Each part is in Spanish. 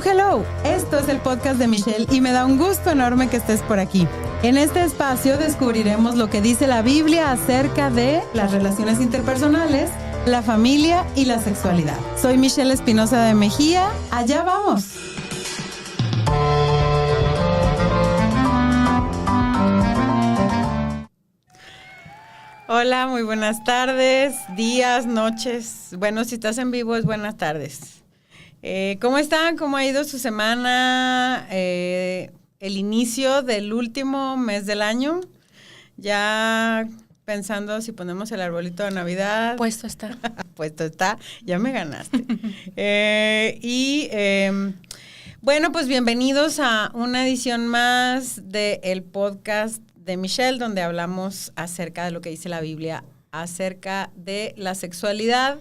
Hello. Esto es el podcast de Michelle y me da un gusto enorme que estés por aquí. En este espacio descubriremos lo que dice la Biblia acerca de las relaciones interpersonales, la familia y la sexualidad. Soy Michelle Espinosa de Mejía. Allá vamos. Hola, muy buenas tardes, días, noches. Bueno, si estás en vivo es buenas tardes. ¿Cómo están? ¿Cómo ha ido su semana? El inicio del último mes del año. Ya pensando si ponemos el arbolito de Navidad. Puesto está. Puesto está. Ya me ganaste. Bueno, pues bienvenidos a una edición más del podcast de Michelle, donde hablamos acerca de lo que dice la Biblia, acerca de la sexualidad.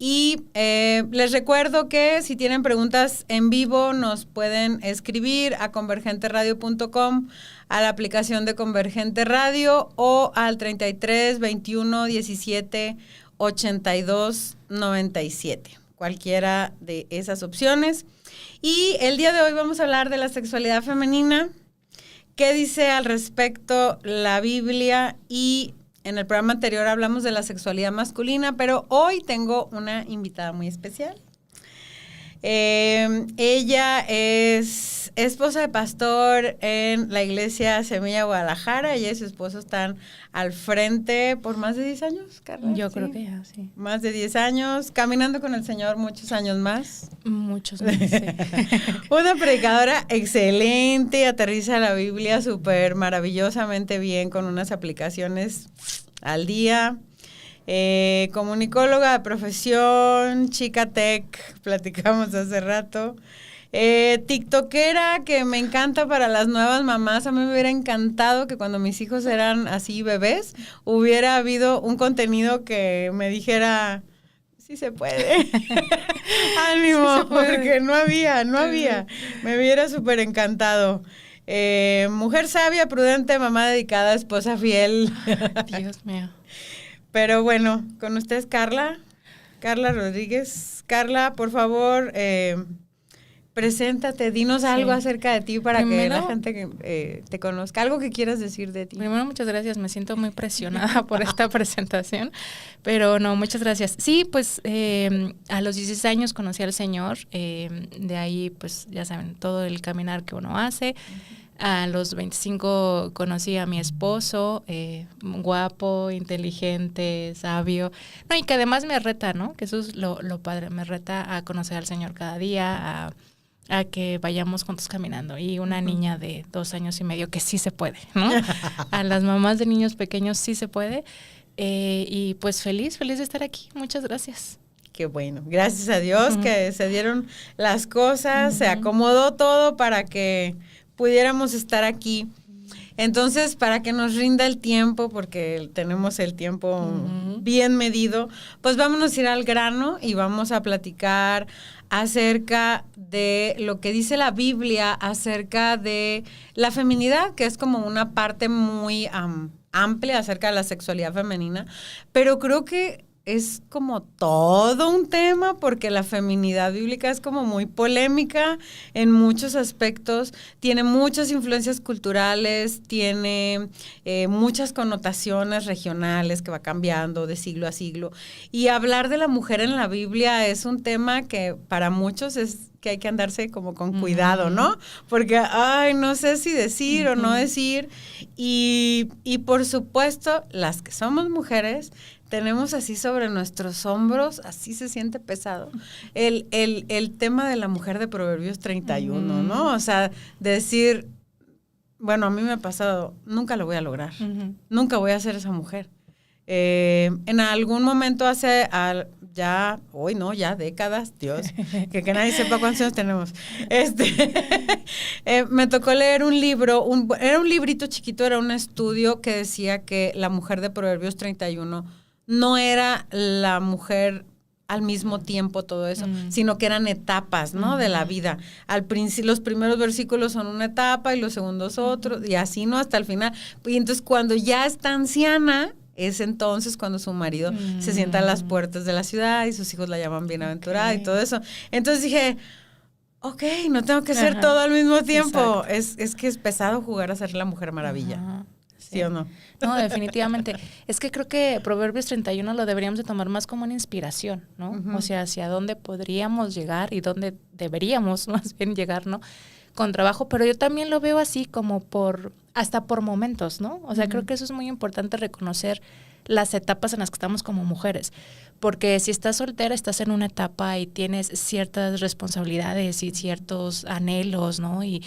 Y les recuerdo que si tienen preguntas en vivo nos pueden escribir a convergenteradio.com, a la aplicación de Convergente Radio o al 33 21 17 82 97. Cualquiera de esas opciones. Y el día de hoy vamos a hablar de la sexualidad femenina. ¿Qué dice al respecto la Biblia? Y en el programa anterior hablamos de la sexualidad masculina, pero hoy tengo una invitada muy especial. Ella es esposa de pastor en la iglesia Semilla Guadalajara. Ella y su esposo están al frente por más de 10 años, Carla. Yo creo que ya, sí. Más de 10 años, caminando con el Señor muchos años más. Muchos más, sí. Una predicadora excelente, aterriza la Biblia súper maravillosamente bien con unas aplicaciones al día. Comunicóloga de profesión, chica tech, platicamos hace rato. TikTokera, que me encanta para las nuevas mamás. A mí me hubiera encantado que cuando mis hijos eran así bebés, hubiera habido un contenido que me dijera, sí se puede. Ánimo, sí se puede. Porque no había. Me hubiera súper encantado. Mujer sabia, prudente, mamá dedicada, esposa fiel. Dios mío. Pero bueno, con ustedes Carla Rodríguez. Carla, por favor, preséntate, dinos algo acerca de ti para primero, que la gente te conozca. Algo que quieras decir de ti. Primero, muchas gracias. Me siento muy presionada por esta presentación, pero no, muchas gracias. Sí, pues a los 16 años conocí al Señor. De ahí, pues ya saben, todo el caminar que uno hace. A los 25 conocí a mi esposo, guapo, inteligente, sabio, no, y que además me reta, ¿no? Que eso es lo padre, me reta a conocer al Señor cada día, a que vayamos juntos caminando. Y una niña de 2 años y medio que sí se puede, ¿no? A las mamás de niños pequeños sí se puede. Y pues feliz de estar aquí. Muchas gracias. Qué bueno. Gracias a Dios que se dieron las cosas, se acomodó todo para que pudiéramos estar aquí. Entonces, para que nos rinda el tiempo, porque tenemos el tiempo bien medido, pues vámonos a ir al grano y vamos a platicar acerca de lo que dice la Biblia acerca de la feminidad, que es como una parte muy amplia acerca de la sexualidad femenina, pero creo que es como todo un tema porque la feminidad bíblica es como muy polémica en muchos aspectos, tiene muchas influencias culturales, tiene muchas connotaciones regionales que va cambiando de siglo a siglo. Y hablar de la mujer en la Biblia es un tema que para muchos es que hay que andarse como con cuidado, ¿no? Porque, no sé si decir o no decir. Y por supuesto, las que somos mujeres tenemos así sobre nuestros hombros, así se siente pesado, el tema de la mujer de Proverbios 31, ¿no? O sea, decir, bueno, a mí me ha pasado, nunca lo voy a lograr, nunca voy a ser esa mujer. En algún momento ya décadas, Dios, que nadie sepa cuántos años tenemos. Me tocó leer un libro, era un librito chiquito, era un estudio que decía que la mujer de Proverbios 31 no era la mujer al mismo tiempo todo eso, sino que eran etapas, ¿no? De la vida. Al principio, los primeros versículos son una etapa y los segundos otros, y así, ¿no? Hasta el final. Y entonces, cuando ya está anciana, es entonces cuando su marido se sienta a las puertas de la ciudad y sus hijos la llaman bienaventurada y todo eso. Entonces dije, ok, no tengo que hacer todo al mismo tiempo. Exacto. Es que es pesado jugar a ser la Mujer Maravilla. Ajá, ¿Sí o no? No, definitivamente. Es que creo que Proverbios 31 lo deberíamos de tomar más como una inspiración, ¿no? Ujú. O sea, hacia dónde podríamos llegar y dónde deberíamos más bien llegar, ¿no? Con trabajo, pero yo también lo veo así como hasta por momentos, ¿no? O sea, creo que eso es muy importante, reconocer las etapas en las que estamos como mujeres, porque si estás soltera, estás en una etapa y tienes ciertas responsabilidades y ciertos anhelos, ¿no? Y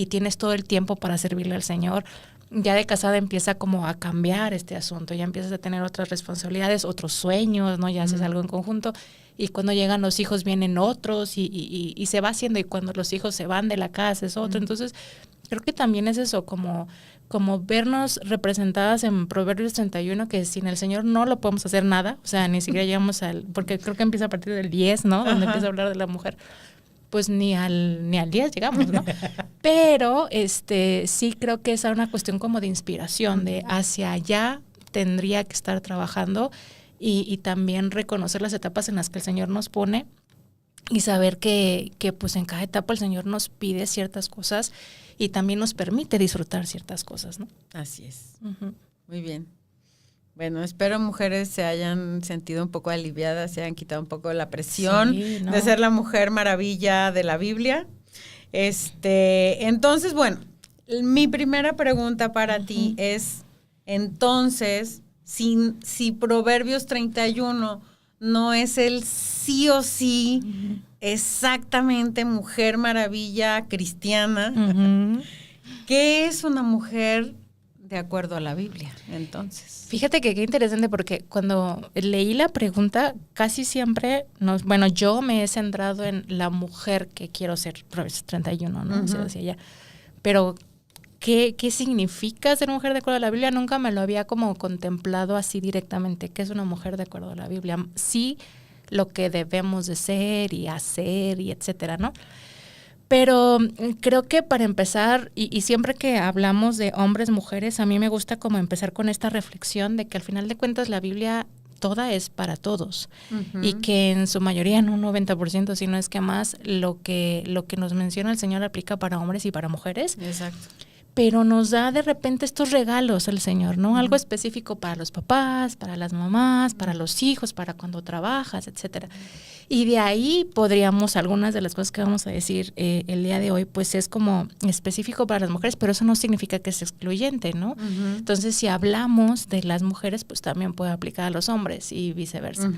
tienes todo el tiempo para servirle al Señor. Ya de casada empieza como a cambiar este asunto, ya empiezas a tener otras responsabilidades, otros sueños, ¿no? Ya haces algo en conjunto, y cuando llegan los hijos vienen otros y se va haciendo, y cuando los hijos se van de la casa es otro. Entonces, creo que también es eso, como vernos representadas en Proverbios 31, que sin el Señor no lo podemos hacer nada, o sea, ni siquiera llegamos porque creo que empieza a partir del 10, ¿no? Donde empieza a hablar de la mujer. Pues ni al 10 llegamos, ¿no? Pero sí creo que es una cuestión como de inspiración, de hacia allá tendría que estar trabajando, y también reconocer las etapas en las que el Señor nos pone, y saber que pues en cada etapa el Señor nos pide ciertas cosas y también nos permite disfrutar ciertas cosas, ¿no? Así es. Uh-huh. Muy bien. Bueno, espero mujeres se hayan sentido un poco aliviadas, se hayan quitado un poco la presión de ser la Mujer Maravilla de la Biblia. Entonces, bueno, mi primera pregunta para ti es, entonces, si Proverbios 31 no es el sí o sí exactamente Mujer Maravilla cristiana, ¿qué es una mujer de acuerdo a la Biblia, entonces? Fíjate que qué interesante, porque cuando leí la pregunta, casi siempre yo me he centrado en la mujer que quiero ser, Proverbios 31, ¿no? O sea, hacia allá. Pero, ¿qué significa ser mujer de acuerdo a la Biblia? Nunca me lo había como contemplado así directamente. ¿Qué es una mujer de acuerdo a la Biblia? Sí, lo que debemos de ser y hacer y etcétera, ¿no? Pero creo que para empezar, y siempre que hablamos de hombres, mujeres, a mí me gusta como empezar con esta reflexión de que al final de cuentas la Biblia toda es para todos, y que en su mayoría, en un 90%, si no es que más, lo que nos menciona el Señor aplica para hombres y para mujeres. Exacto. Pero nos da de repente estos regalos el Señor, ¿no? Algo específico para los papás, para las mamás, para los hijos, para cuando trabajas, etcétera. Y de ahí podríamos, algunas de las cosas que vamos a decir el día de hoy, pues es como específico para las mujeres, pero eso no significa que es excluyente, ¿no? Entonces, si hablamos de las mujeres, pues también puede aplicar a los hombres y viceversa.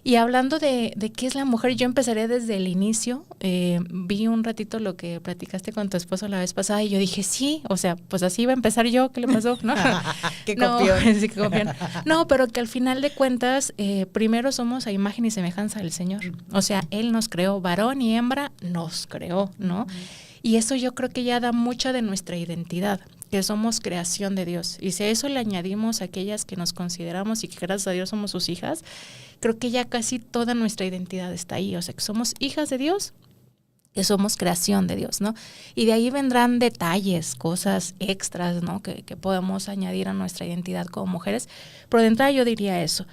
Y hablando de qué es la mujer, yo empezaré desde el inicio. Vi un ratito lo que platicaste con tu esposo la vez pasada y yo dije, sí, o sea, pues así iba a empezar yo, ¿qué le pasó? ¿No? Qué copión. Sí, qué copión. No, pero que al final de cuentas, primero somos a imagen y semejanza del Señor. O sea, Él nos creó, varón y hembra nos creó, ¿no? Y eso yo creo que ya da mucha de nuestra identidad, que somos creación de Dios. Y si a eso le añadimos a aquellas que nos consideramos y que gracias a Dios somos sus hijas, creo que ya casi toda nuestra identidad está ahí. O sea, que somos hijas de Dios, que somos creación de Dios, ¿no? Y de ahí vendrán detalles, cosas extras, ¿no? Que podemos añadir a nuestra identidad como mujeres. Pero de entrada yo diría eso.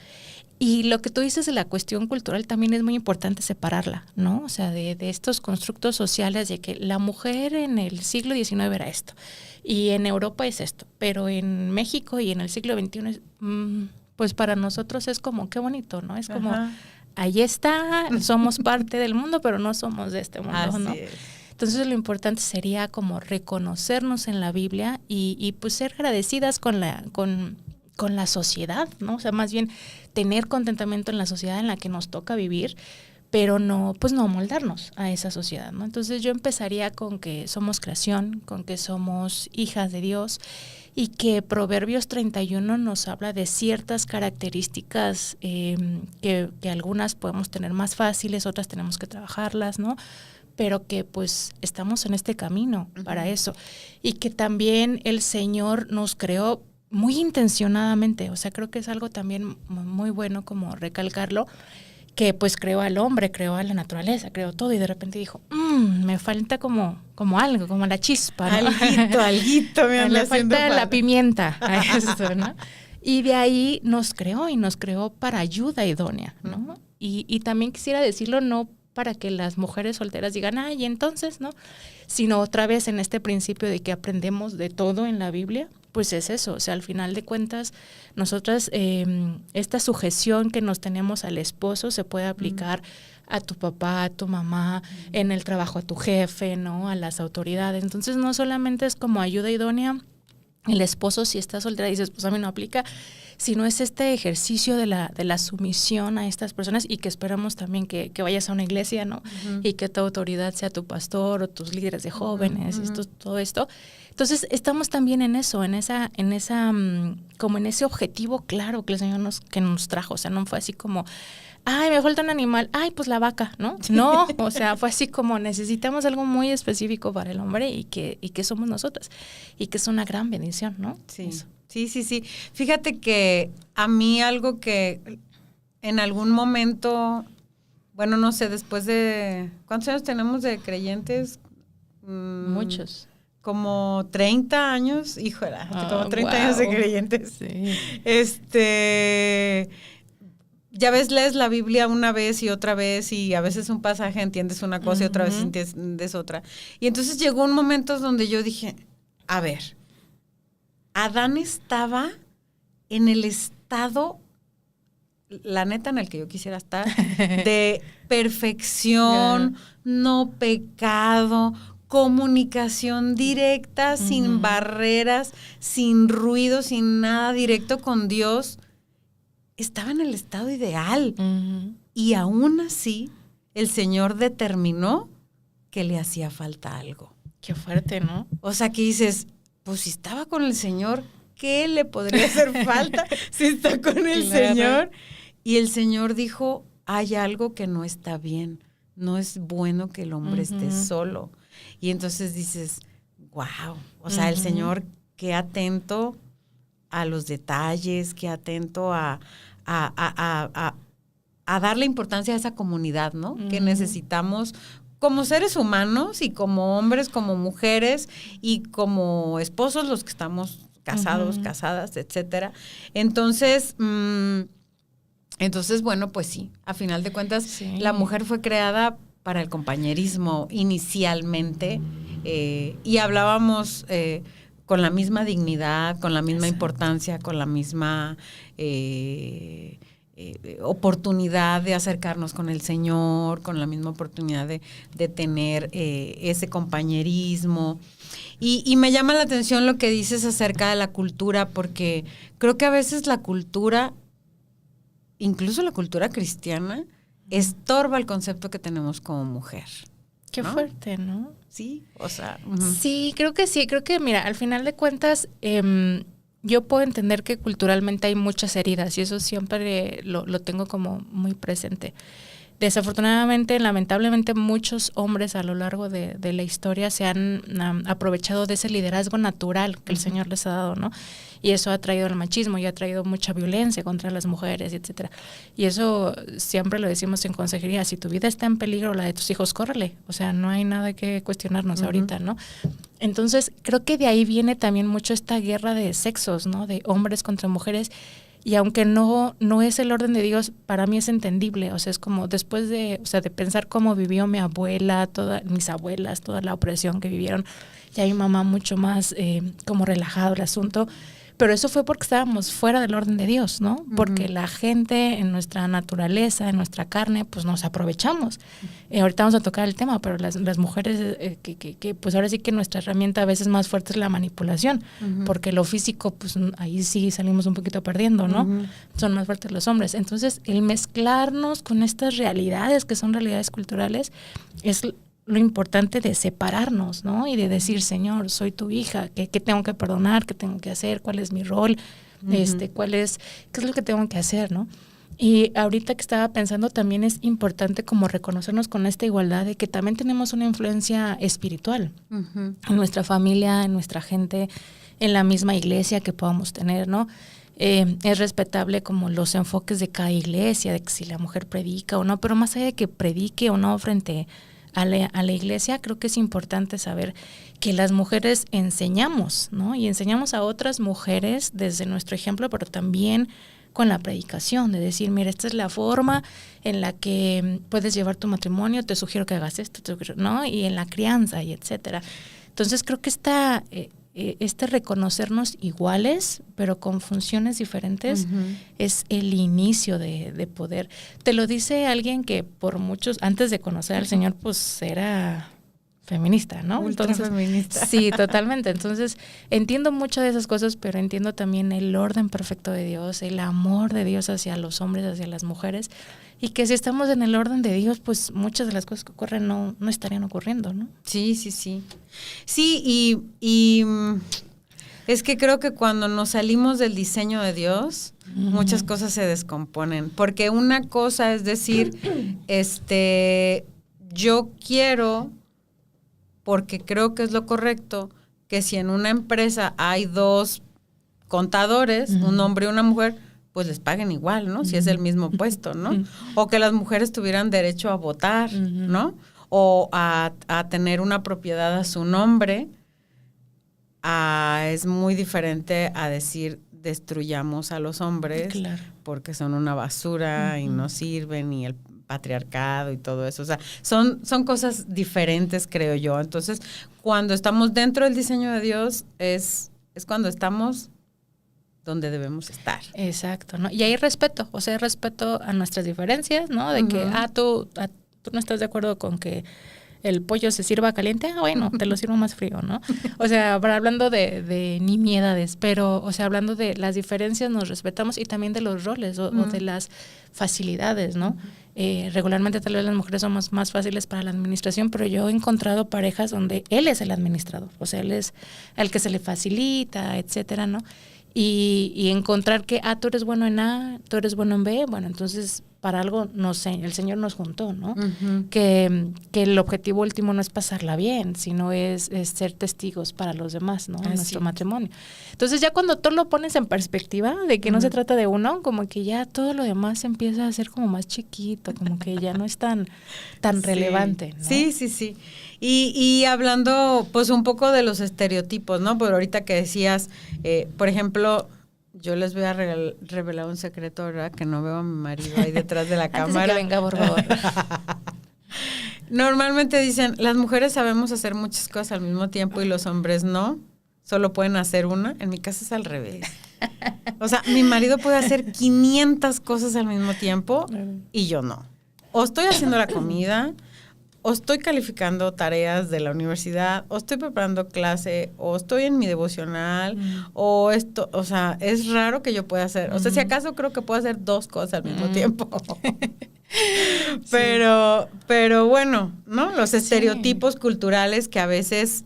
Y lo que tú dices de la cuestión cultural también es muy importante separarla, ¿no? O sea, de estos constructos sociales de que la mujer en el siglo XIX era esto, y en Europa es esto, pero en México y en el siglo XXI, pues para nosotros es como, qué bonito, ¿no? Es como, ahí está, somos parte del mundo, pero no somos de este mundo, Así ¿no? es. Entonces lo importante sería como reconocernos en la Biblia y pues ser agradecidas con la sociedad, ¿no? O sea, más bien tener contentamiento en la sociedad en la que nos toca vivir, pero no moldarnos a esa sociedad, ¿no? Entonces yo empezaría con que somos creación, con que somos hijas de Dios, y que Proverbios 31 nos habla de ciertas características que algunas podemos tener más fáciles, otras tenemos que trabajarlas, ¿no? Pero que pues estamos en este camino para eso. Y que también el Señor nos creó muy intencionadamente, o sea, creo que es algo también muy bueno como recalcarlo, que pues creó al hombre, creó a la naturaleza, creó todo, y de repente dijo, me falta como algo, como la chispa, ¿no? Alguito me anda le haciendo falta la falta. pimienta a eso, ¿no? Y de ahí nos creó para ayuda idónea, ¿no? Y también quisiera decirlo no para que las mujeres solteras digan, ay, entonces, ¿no? Sino otra vez en este principio de que aprendemos de todo en la Biblia, pues es eso, o sea, al final de cuentas, nosotras, esta sujeción que nos tenemos al esposo se puede aplicar a tu papá, a tu mamá, en el trabajo a tu jefe, ¿no? A las autoridades. Entonces, no solamente es como ayuda idónea, el esposo, si está soltera, dices, pues a mí no aplica, sino es este ejercicio de la sumisión a estas personas y que esperamos también que vayas a una iglesia, ¿no? Y que tu autoridad sea tu pastor o tus líderes de jóvenes, todo esto. Entonces, estamos también en eso, como en ese objetivo claro que el Señor nos trajo. O sea, no fue así como, ay, me falta un animal, ay, pues la vaca, ¿no? No, o sea, fue así como necesitamos algo muy específico para el hombre y que somos nosotras. Y que es una gran bendición, ¿no? Sí. Eso. Sí. Fíjate que a mí algo que en algún momento, bueno, no sé, después de, ¿cuántos años tenemos de creyentes? Muchos. Como 30 años, híjole, como 30 años de creyentes. Sí. Ya ves, lees la Biblia una vez y otra vez y a veces un pasaje entiendes una cosa y otra vez entiendes otra. Y entonces llegó un momento donde yo dije, a ver, Adán estaba en el estado, la neta, en el que yo quisiera estar, de perfección, no pecado, comunicación directa, sin barreras, sin ruido, sin nada, directo con Dios. Estaba en el estado ideal. Y aún así, el Señor determinó que le hacía falta algo. Qué fuerte, ¿no? O sea, que dices, pues si estaba con el Señor, ¿qué le podría hacer falta si está con el Señor? Y el Señor dijo, hay algo que no está bien. No es bueno que el hombre esté solo. Y entonces dices, wow. O sea, el Señor, qué atento a los detalles, qué atento a darle importancia a esa comunidad, ¿no? Que necesitamos como seres humanos y como hombres, como mujeres y como esposos, los que estamos casados, casadas, etcétera. Entonces, bueno, pues sí, a final de cuentas, la mujer fue creada para el compañerismo inicialmente y hablábamos con la misma dignidad, con la misma importancia, con la misma oportunidad de acercarnos con el Señor, con la misma oportunidad de tener ese compañerismo. Y me llama la atención lo que dices acerca de la cultura, porque creo que a veces la cultura, incluso la cultura cristiana, estorba el concepto que tenemos como mujer. Qué fuerte, ¿no? Sí, o sea. Sí, creo que, mira, al final de cuentas, yo puedo entender que culturalmente hay muchas heridas y eso siempre lo tengo como muy presente. Desafortunadamente, lamentablemente, muchos hombres a lo largo de la historia se han aprovechado de ese liderazgo natural que el Señor les ha dado, ¿no? Y eso ha traído el machismo y ha traído mucha violencia contra las mujeres, etcétera. Y eso siempre lo decimos en consejería, si tu vida está en peligro, la de tus hijos, córrele. O sea, no hay nada que cuestionarnos ahorita, ¿no? Entonces, creo que de ahí viene también mucho esta guerra de sexos, ¿no? De hombres contra mujeres. Y aunque no es el orden de Dios, para mí es entendible. O sea, es como después de pensar cómo vivió mi abuela, mis abuelas, toda la opresión que vivieron, ya mi mamá mucho más como relajado el asunto. Pero eso fue porque estábamos fuera del orden de Dios, ¿no? Porque la gente en nuestra naturaleza, en nuestra carne, pues nos aprovechamos. Ahorita vamos a tocar el tema, pero las mujeres, que pues ahora sí que nuestra herramienta a veces más fuerte es la manipulación, porque lo físico, pues ahí sí salimos un poquito perdiendo, ¿no? Son más fuertes los hombres. Entonces, el mezclarnos con estas realidades que son realidades culturales es lo importante de separarnos, ¿no? Y de decir, Señor, soy tu hija, ¿qué tengo que perdonar? ¿Qué tengo que hacer? ¿Cuál es mi rol? ¿Qué es lo que tengo que hacer, no? Y ahorita que estaba pensando, también es importante como reconocernos con esta igualdad de que también tenemos una influencia espiritual en nuestra familia, en nuestra gente, en la misma iglesia que podamos tener, ¿no? Es respetable como los enfoques de cada iglesia, de que si la mujer predica o no, pero más allá de que predique o no frente a la iglesia, creo que es importante saber que las mujeres enseñamos, ¿no? Y enseñamos a otras mujeres desde nuestro ejemplo, pero también con la predicación, de decir, mira, esta es la forma en la que puedes llevar tu matrimonio, te sugiero que hagas esto, ¿no? Y en la crianza y etcétera. Entonces creo que este reconocernos iguales, pero con funciones diferentes, es el inicio de poder. Te lo dice alguien que por muchos, antes de conocer al Señor, pues era feminista, ¿no? Entonces, feminista. Sí, totalmente. Entonces, entiendo mucho de esas cosas, pero entiendo también el orden perfecto de Dios, el amor de Dios hacia los hombres, hacia las mujeres, y que si estamos en el orden de Dios, pues muchas de las cosas que ocurren no estarían ocurriendo, ¿no? Sí. Sí, y es que creo que cuando nos salimos del diseño de Dios, muchas cosas se descomponen, porque una cosa es decir, yo quiero, porque creo que es lo correcto, que si en una empresa hay 2 contadores, un hombre y una mujer, pues les paguen igual, ¿no? Si es el mismo puesto, ¿no? O que las mujeres tuvieran derecho a votar, ¿no? O a tener una propiedad a su nombre. Es muy diferente a decir destruyamos a los hombres, claro, porque son una basura y no sirven, y el patriarcado y todo eso. O sea, son cosas diferentes, creo yo. Entonces, cuando estamos dentro del diseño de Dios, es cuando estamos donde debemos estar. Exacto, ¿no? Y hay respeto, o sea, respeto a nuestras diferencias, ¿no? De que, tú no estás de acuerdo con que el pollo se sirva caliente, bueno, te lo sirvo más frío, ¿no? O sea, hablando de nimiedades, pero, o sea, hablando de las diferencias, nos respetamos, y también de los roles o de las facilidades, ¿no? Regularmente tal vez las mujeres somos más fáciles para la administración, pero yo he encontrado parejas donde él es el administrador, o sea, él es el que se le facilita, etcétera, ¿no? Y encontrar que, tú eres bueno en A, tú eres bueno en B, bueno, entonces para algo el Señor nos juntó, ¿no? Que el objetivo último no es pasarla bien, sino es ser testigos para los demás, ¿no? En nuestro matrimonio. Entonces ya cuando tú lo pones en perspectiva de que no se trata de uno, como que ya todo lo demás empieza a ser como más chiquito, como que ya no es tan relevante, ¿no? Sí. Y hablando pues un poco de los estereotipos, ¿no? Pero ahorita que decías, por ejemplo, yo les voy a revelar un secreto, ¿verdad? Que no veo a mi marido ahí detrás de la cámara. Antes de que venga, por favor. Normalmente dicen, las mujeres sabemos hacer muchas cosas al mismo tiempo y los hombres no, solo pueden hacer una. En mi caso es al revés. O sea, mi marido puede hacer 500 cosas al mismo tiempo y yo no. O estoy haciendo la comida, o estoy calificando tareas de la universidad, o estoy preparando clase, o estoy en mi devocional, o esto, o sea, es raro que yo pueda hacer, o sea, si acaso creo que puedo hacer 2 cosas al mismo tiempo. Pero bueno, ¿no? Los estereotipos culturales que a veces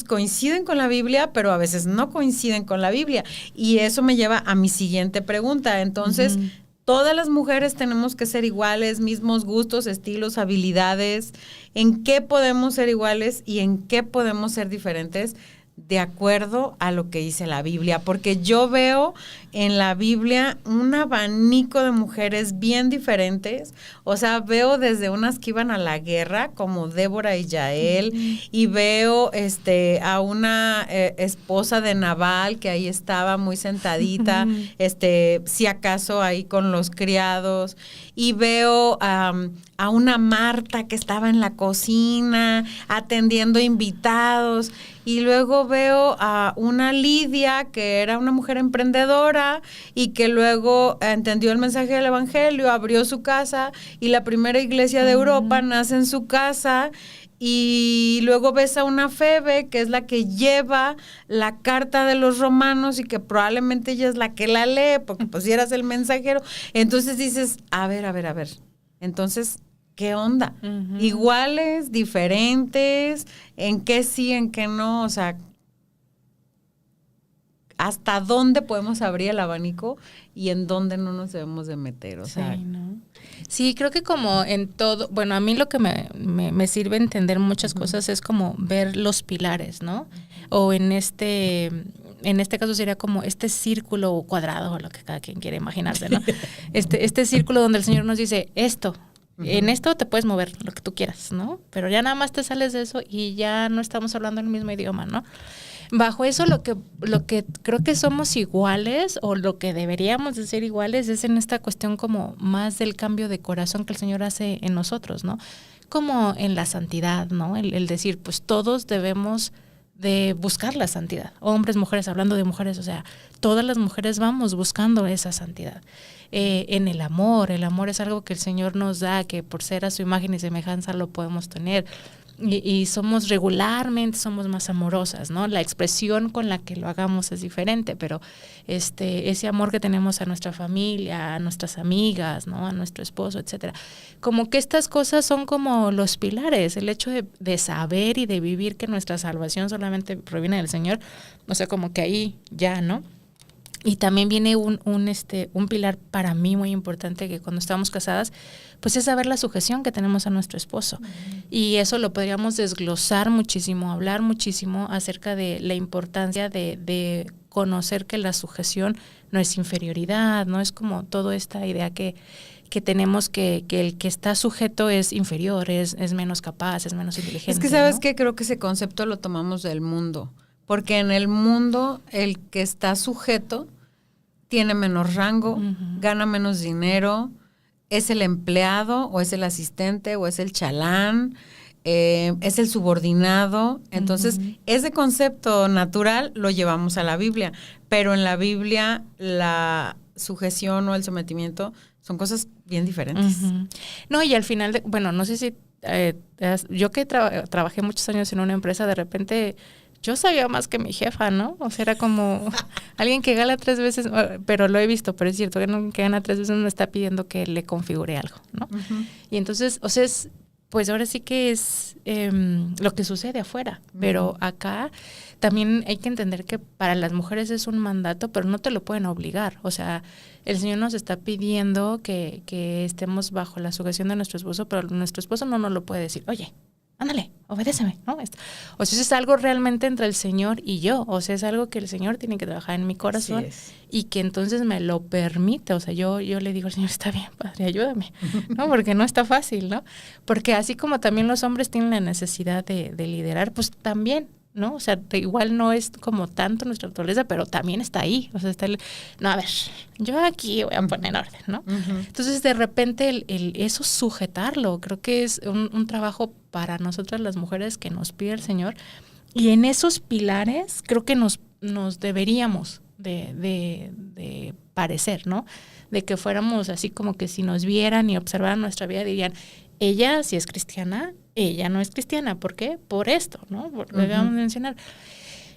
coinciden con la Biblia, pero a veces no coinciden con la Biblia. Y eso me lleva a mi siguiente pregunta. Entonces, todas las mujeres tenemos que ser iguales, mismos gustos, estilos, habilidades. ¿En qué podemos ser iguales y en qué podemos ser diferentes? De acuerdo a lo que dice la Biblia, porque yo veo en la Biblia un abanico de mujeres bien diferentes, o sea, veo desde unas que iban a la guerra, como Débora y Yael, y veo a una esposa de Nabal, que ahí estaba muy sentadita, si acaso ahí con los criados, y veo a una Marta que estaba en la cocina, atendiendo invitados, y luego veo a una Lidia, que era una mujer emprendedora y que luego entendió el mensaje del evangelio, abrió su casa y la primera iglesia de Europa nace en su casa. Y luego ves a una Febe, que es la que lleva la carta de los romanos y que probablemente ella es la que la lee, porque pues si eras el mensajero. Entonces dices, a ver. Entonces, ¿qué onda? ¿Iguales, diferentes? ¿En qué sí, en qué no? O sea, ¿hasta dónde podemos abrir el abanico y en dónde no nos debemos de meter? O sea, ¿no? Sí, creo que como en todo, bueno, a mí lo que me sirve entender muchas cosas es como ver los pilares, ¿no? O en este caso sería como este círculo o cuadrado, o lo que cada quien quiere imaginarse, ¿no? Este círculo donde el Señor nos dice, esto En esto te puedes mover lo que tú quieras, ¿no? Pero ya nada más te sales de eso y ya no estamos hablando el mismo idioma, ¿no? Bajo eso lo que creo que somos iguales o lo que deberíamos de ser iguales es en esta cuestión como más del cambio de corazón que el Señor hace en nosotros, ¿no? Como en la santidad, ¿no? El decir, pues todos debemos de buscar la santidad. Hombres, mujeres, hablando de mujeres, o sea, todas las mujeres vamos buscando esa santidad. En el amor es algo que el Señor nos da, que por ser a su imagen y semejanza lo podemos tener. Y somos regularmente, somos más amorosas, ¿no? La expresión con la que lo hagamos es diferente, pero ese amor que tenemos a nuestra familia, a nuestras amigas, ¿no? A nuestro esposo, etcétera. Como que estas cosas son como los pilares, el hecho de saber y de vivir que nuestra salvación solamente proviene del Señor, o sea, como que ahí ya, ¿no? Y también viene un pilar para mí muy importante que cuando estamos casadas, pues es saber la sujeción que tenemos a nuestro esposo. Y eso lo podríamos desglosar muchísimo, hablar muchísimo acerca de la importancia de conocer que la sujeción no es inferioridad, no es como toda esta idea que tenemos que el que está sujeto es inferior, es menos capaz, es menos inteligente. Es que sabes, ¿no? que creo que ese concepto lo tomamos del mundo, porque en el mundo el que está sujeto tiene menos rango, gana menos dinero, es el empleado o es el asistente o es el chalán, es el subordinado. Entonces, ese concepto natural lo llevamos a la Biblia, pero en la Biblia la sujeción o el sometimiento son cosas bien diferentes. No, y al final, bueno, no sé si yo que trabajé muchos años en una empresa, de repente yo sabía más que mi jefa, ¿no? O sea, era como alguien que gana 3 veces, pero lo he visto, pero es cierto, que gana 3 veces me está pidiendo que le configure algo, ¿no? Y entonces, o sea, pues ahora sí que es lo que sucede afuera, pero acá también hay que entender que para las mujeres es un mandato, pero no te lo pueden obligar. O sea, el Señor nos está pidiendo que estemos bajo la sujeción de nuestro esposo, pero nuestro esposo no nos lo puede decir, oye, ándale, obedéceme, ¿no? O sea, es algo realmente entre el Señor y yo, o sea, es algo que el Señor tiene que trabajar en mi corazón y que entonces me lo permite, o sea, yo le digo al Señor, está bien, Padre, ayúdame, ¿no? Porque no está fácil, ¿no? Porque así como también los hombres tienen la necesidad de liderar, pues también, ¿no? O sea, igual no es como tanto nuestra naturaleza, pero también está ahí. O sea, no, a ver, yo aquí voy a poner orden, ¿no? Entonces, de repente, eso sujetarlo, creo que es un trabajo para nosotras las mujeres que nos pide el Señor. Y en esos pilares, creo que nos deberíamos de parecer, ¿no? De que fuéramos así como que si nos vieran y observaran nuestra vida, dirían, ella si es cristiana, ella no es cristiana. ¿Por qué? Por esto, ¿no? Debemos mencionar.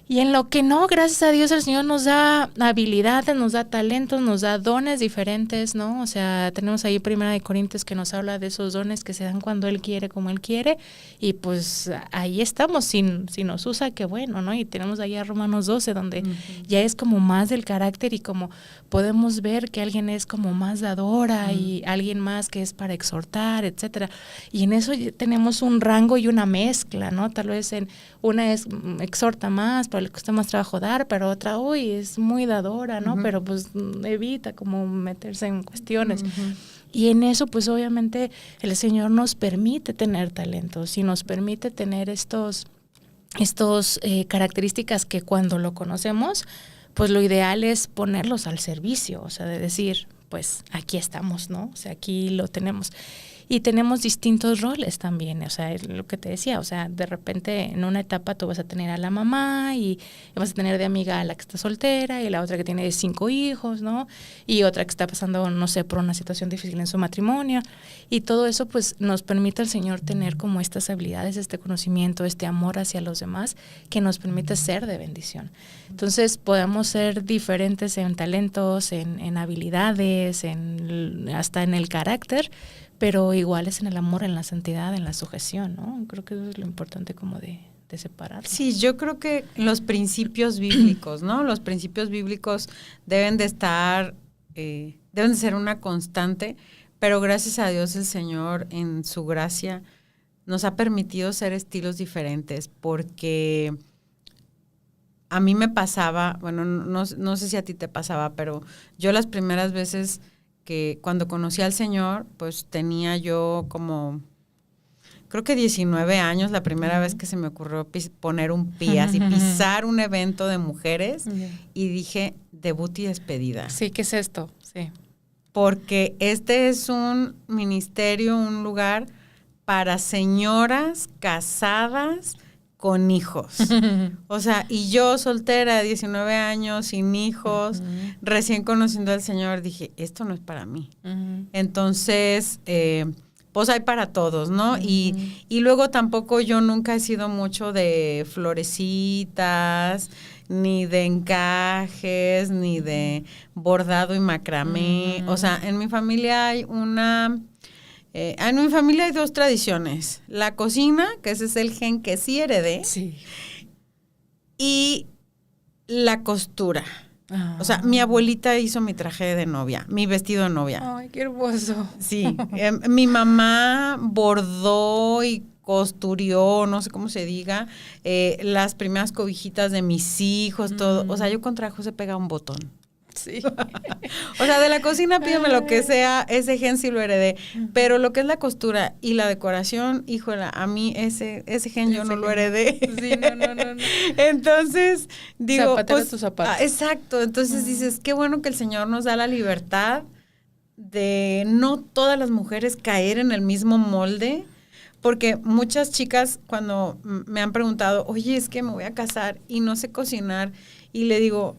Y en lo que no, gracias a Dios, el Señor nos da habilidades, nos da talentos, nos da dones diferentes, ¿no? O sea, tenemos ahí 1 Corintios que nos habla de esos dones que se dan cuando Él quiere, como Él quiere, y pues ahí estamos, si nos usa, qué bueno, ¿no? Y tenemos ahí a Romanos 12, donde ya es como más del carácter y como podemos ver que alguien es como más dadora y alguien más que es para exhortar, etcétera. Y en eso tenemos un rango y una mezcla, ¿no? Tal vez en una exhorta más, pero le cuesta más trabajo dar, pero otra, es muy dadora, ¿no? Pero pues evita como meterse en cuestiones. Y en eso, pues obviamente el Señor nos permite tener talentos y nos permite tener estos características que cuando lo conocemos, pues lo ideal es ponerlos al servicio, o sea, de decir, pues aquí estamos, ¿no? O sea, aquí lo tenemos. Y tenemos distintos roles también, o sea, es lo que te decía, o sea, de repente en una etapa tú vas a tener a la mamá y vas a tener de amiga a la que está soltera y la otra que tiene 5 hijos, ¿no? Y otra que está pasando, no sé, por una situación difícil en su matrimonio. Y todo eso pues nos permite al Señor tener como estas habilidades, este conocimiento, este amor hacia los demás que nos permite ser de bendición. Entonces podemos ser diferentes en talentos, en habilidades, hasta en el carácter, pero iguales en el amor, en la santidad, en la sujeción, ¿no? Creo que eso es lo importante como de separar. Sí, yo creo que los principios bíblicos, ¿no? Los principios bíblicos deben de estar, deben de ser una constante, pero gracias a Dios el Señor en su gracia nos ha permitido ser estilos diferentes, porque a mí me pasaba, bueno, no sé si a ti te pasaba, pero yo las primeras veces que cuando conocí al Señor, pues tenía yo como, creo que 19 años, la primera vez que se me ocurrió poner un pie, así pisar un evento de mujeres, y dije, debut y despedida. Sí, ¿qué es esto? Sí. Porque este es un ministerio, un lugar para señoras casadas con hijos. O sea, y yo soltera, de 19 años, sin hijos, recién conociendo al Señor, dije, esto no es para mí. Entonces, pues hay para todos, ¿no? Y luego tampoco yo nunca he sido mucho de florecitas, ni de encajes, ni de bordado y macramé. O sea, en mi familia hay en mi familia hay 2 tradiciones. La cocina, que ese es el gen que sí heredé. Sí. Y la costura. O sea, mi abuelita hizo mi traje de novia, mi vestido de novia. Ay, qué hermoso. Sí. Mi mamá bordó y costurió, no sé cómo se diga, las primeras cobijitas de mis hijos, todo. O sea, yo con trabajo se pega un botón. Sí. O sea, de la cocina pídeme lo que sea, ese gen sí lo heredé, pero lo que es la costura y la decoración, híjola, a mí ese gen yo no lo heredé. Sí, no. Entonces, digo, Zapatero pues, tus zapatos. Exacto, entonces dices, qué bueno que el Señor nos da la libertad de no todas las mujeres caer en el mismo molde, porque muchas chicas cuando me han preguntado, oye, es que me voy a casar y no sé cocinar, y le digo,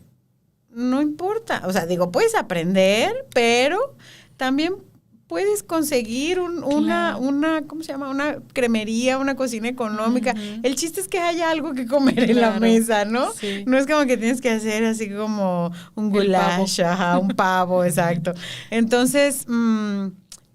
no importa, o sea, digo, puedes aprender, pero también puedes conseguir una ¿cómo se llama? Una cremería, una cocina económica. El chiste es que haya algo que comer en la mesa, ¿no? Sí. No es como que tienes que hacer así como un goulash, un pavo, exacto. Entonces,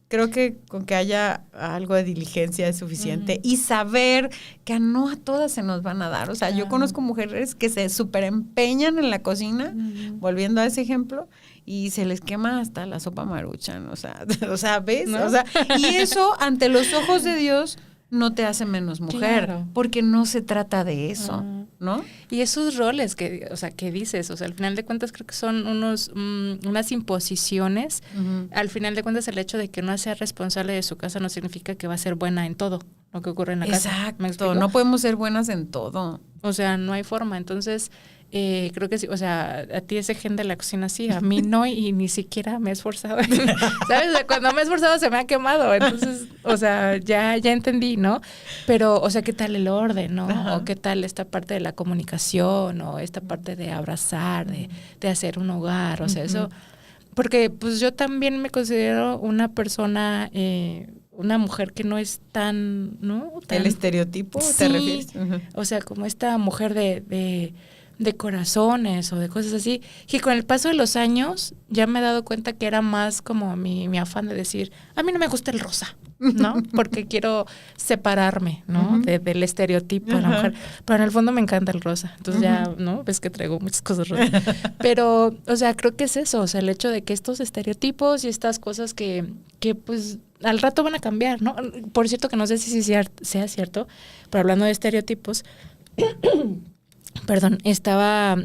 creo que con que haya algo de diligencia es suficiente y saber que no a todas se nos van a dar. O sea, yo conozco mujeres que se súper empeñan en la cocina, volviendo a ese ejemplo, y se les quema hasta la sopa Maruchan. O sea, ¿ves? ¿No? O sea, y eso ante los ojos de Dios no te hace menos mujer, porque no se trata de eso, ¿no? Y esos roles que dices, o sea, al final de cuentas creo que son unas imposiciones. Al final de cuentas el hecho de que no sea responsable de su casa no significa que va a ser buena en todo lo que ocurre en la casa. Exacto, no podemos ser buenas en todo. O sea, no hay forma. Entonces, creo que sí, o sea, a ti ese gen de la cocina sí, a mí no, y ni siquiera me he esforzado. ¿Sabes? O sea, cuando me he esforzado se me ha quemado. Entonces, o sea, ya entendí, ¿no? Pero, o sea, ¿qué tal el orden, no? O qué tal esta parte de la comunicación, o esta parte de abrazar, de hacer un hogar, o sea, eso. Porque, pues, yo también me considero una persona, una mujer que no es tan, ¿no? ¿El estereotipo sí, te refieres? O sea, como esta mujer de corazones o de cosas así, que con el paso de los años ya me he dado cuenta que era más como mi afán de decir, a mí no me gusta el rosa, ¿no? Porque quiero separarme, ¿no? Del estereotipo de la mujer. Pero en el fondo me encanta el rosa. Entonces ya, ¿no? Ves que traigo muchas cosas rosas. Pero, o sea, creo que es eso, o sea, el hecho de que estos estereotipos y estas cosas que pues al rato van a cambiar, ¿no? Por cierto, que no sé si sea cierto, pero hablando de estereotipos, perdón, estaba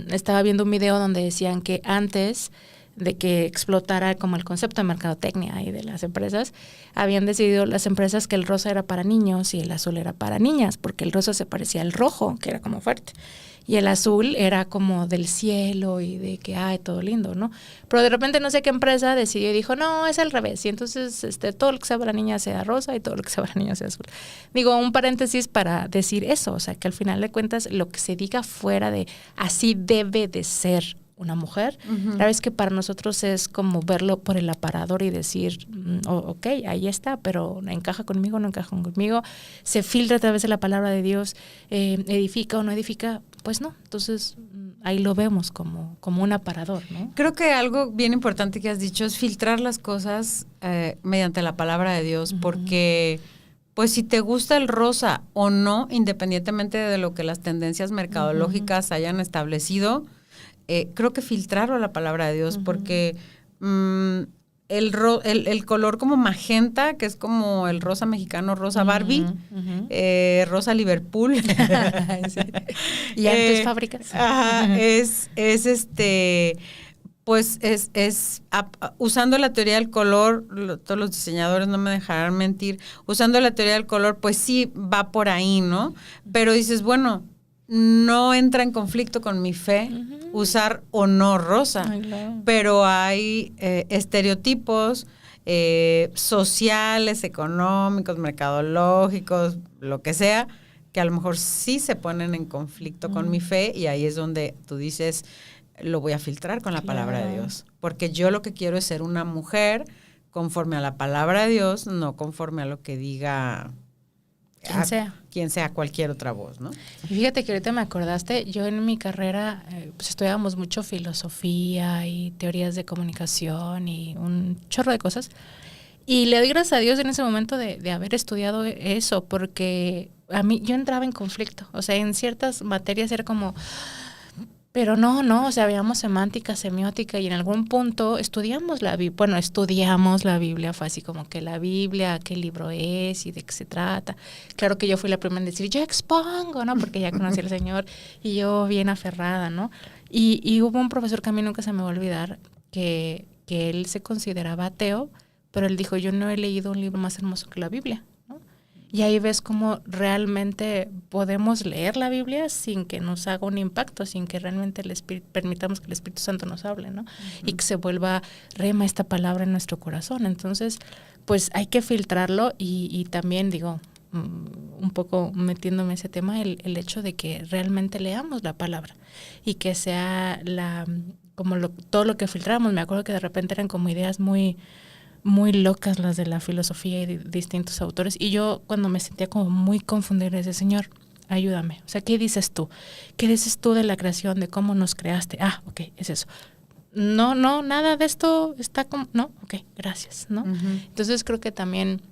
viendo un video donde decían que antes de que explotara como el concepto de mercadotecnia y de las empresas, habían decidido las empresas que el rosa era para niños y el azul era para niñas, porque el rosa se parecía al rojo, que era como fuerte, y el azul era como del cielo y de que, ay, todo lindo, ¿no? Pero de repente no sé qué empresa decidió y dijo, no, es al revés, y entonces todo lo que sea para niña sea rosa y todo lo que sea para niña sea azul. Digo, un paréntesis para decir eso, o sea, que al final de cuentas lo que se diga fuera de así debe de ser una mujer, la verdad es que para nosotros es como verlo por el aparador y decir, ok, ahí está, pero encaja conmigo, no encaja conmigo, se filtra a través de la palabra de Dios, edifica o no edifica, pues no, entonces ahí lo vemos como un aparador, ¿no? Creo que algo bien importante que has dicho es filtrar las cosas mediante la palabra de Dios, porque pues si te gusta el rosa o no, independientemente de lo que las tendencias mercadológicas hayan establecido, creo que filtrarlo a la palabra de Dios, porque el color como magenta, que es como el rosa mexicano, rosa Barbie, rosa Liverpool. Sí. Y antes fábricas. Ajá, es pues usando la teoría del color, todos los diseñadores no me dejarán mentir, usando la teoría del color, pues sí va por ahí, ¿no? Pero dices, bueno, no entra en conflicto con mi fe usar o no rosa. Ay, claro. Pero hay estereotipos sociales, económicos, mercadológicos, lo que sea, que a lo mejor sí se ponen en conflicto con mi fe, y ahí es donde tú dices, lo voy a filtrar con la palabra de Dios, porque yo lo que quiero es ser una mujer conforme a la palabra de Dios, no conforme a lo que diga quien sea, cualquier otra voz, ¿no? Y fíjate que ahorita me acordaste, yo en mi carrera pues estudiábamos mucho filosofía y teorías de comunicación y un chorro de cosas, y le doy gracias a Dios en ese momento de haber estudiado eso, porque a mí yo entraba en conflicto, o sea, en ciertas materias era como... Pero no, o sea, veíamos semántica, semiótica, y en algún punto estudiamos la Biblia, fue así como que la Biblia, qué libro es y de qué se trata. Claro que yo fui la primera en decir, yo expongo, ¿no? Porque ya conocí al Señor, y yo bien aferrada, ¿no? Y hubo un profesor que a mí nunca se me va a olvidar, que él se consideraba ateo, pero él dijo, yo no he leído un libro más hermoso que la Biblia. Y ahí ves cómo realmente podemos leer la Biblia sin que nos haga un impacto, sin que realmente permitamos que el Espíritu Santo nos hable, ¿no? Y que se vuelva rema esta palabra en nuestro corazón. Entonces, pues hay que filtrarlo, y también digo, un poco metiéndome en ese tema, el hecho de que realmente leamos la palabra y que sea todo lo que filtramos. Me acuerdo que de repente eran como ideas muy locas las de la filosofía y de distintos autores, y yo cuando me sentía como muy confundida, decía, Señor, ayúdame, o sea, ¿qué dices tú? ¿Qué dices tú de la creación, de cómo nos creaste? Ok, es eso. No, nada de esto está como, no, ok, gracias, ¿no? Entonces creo que también,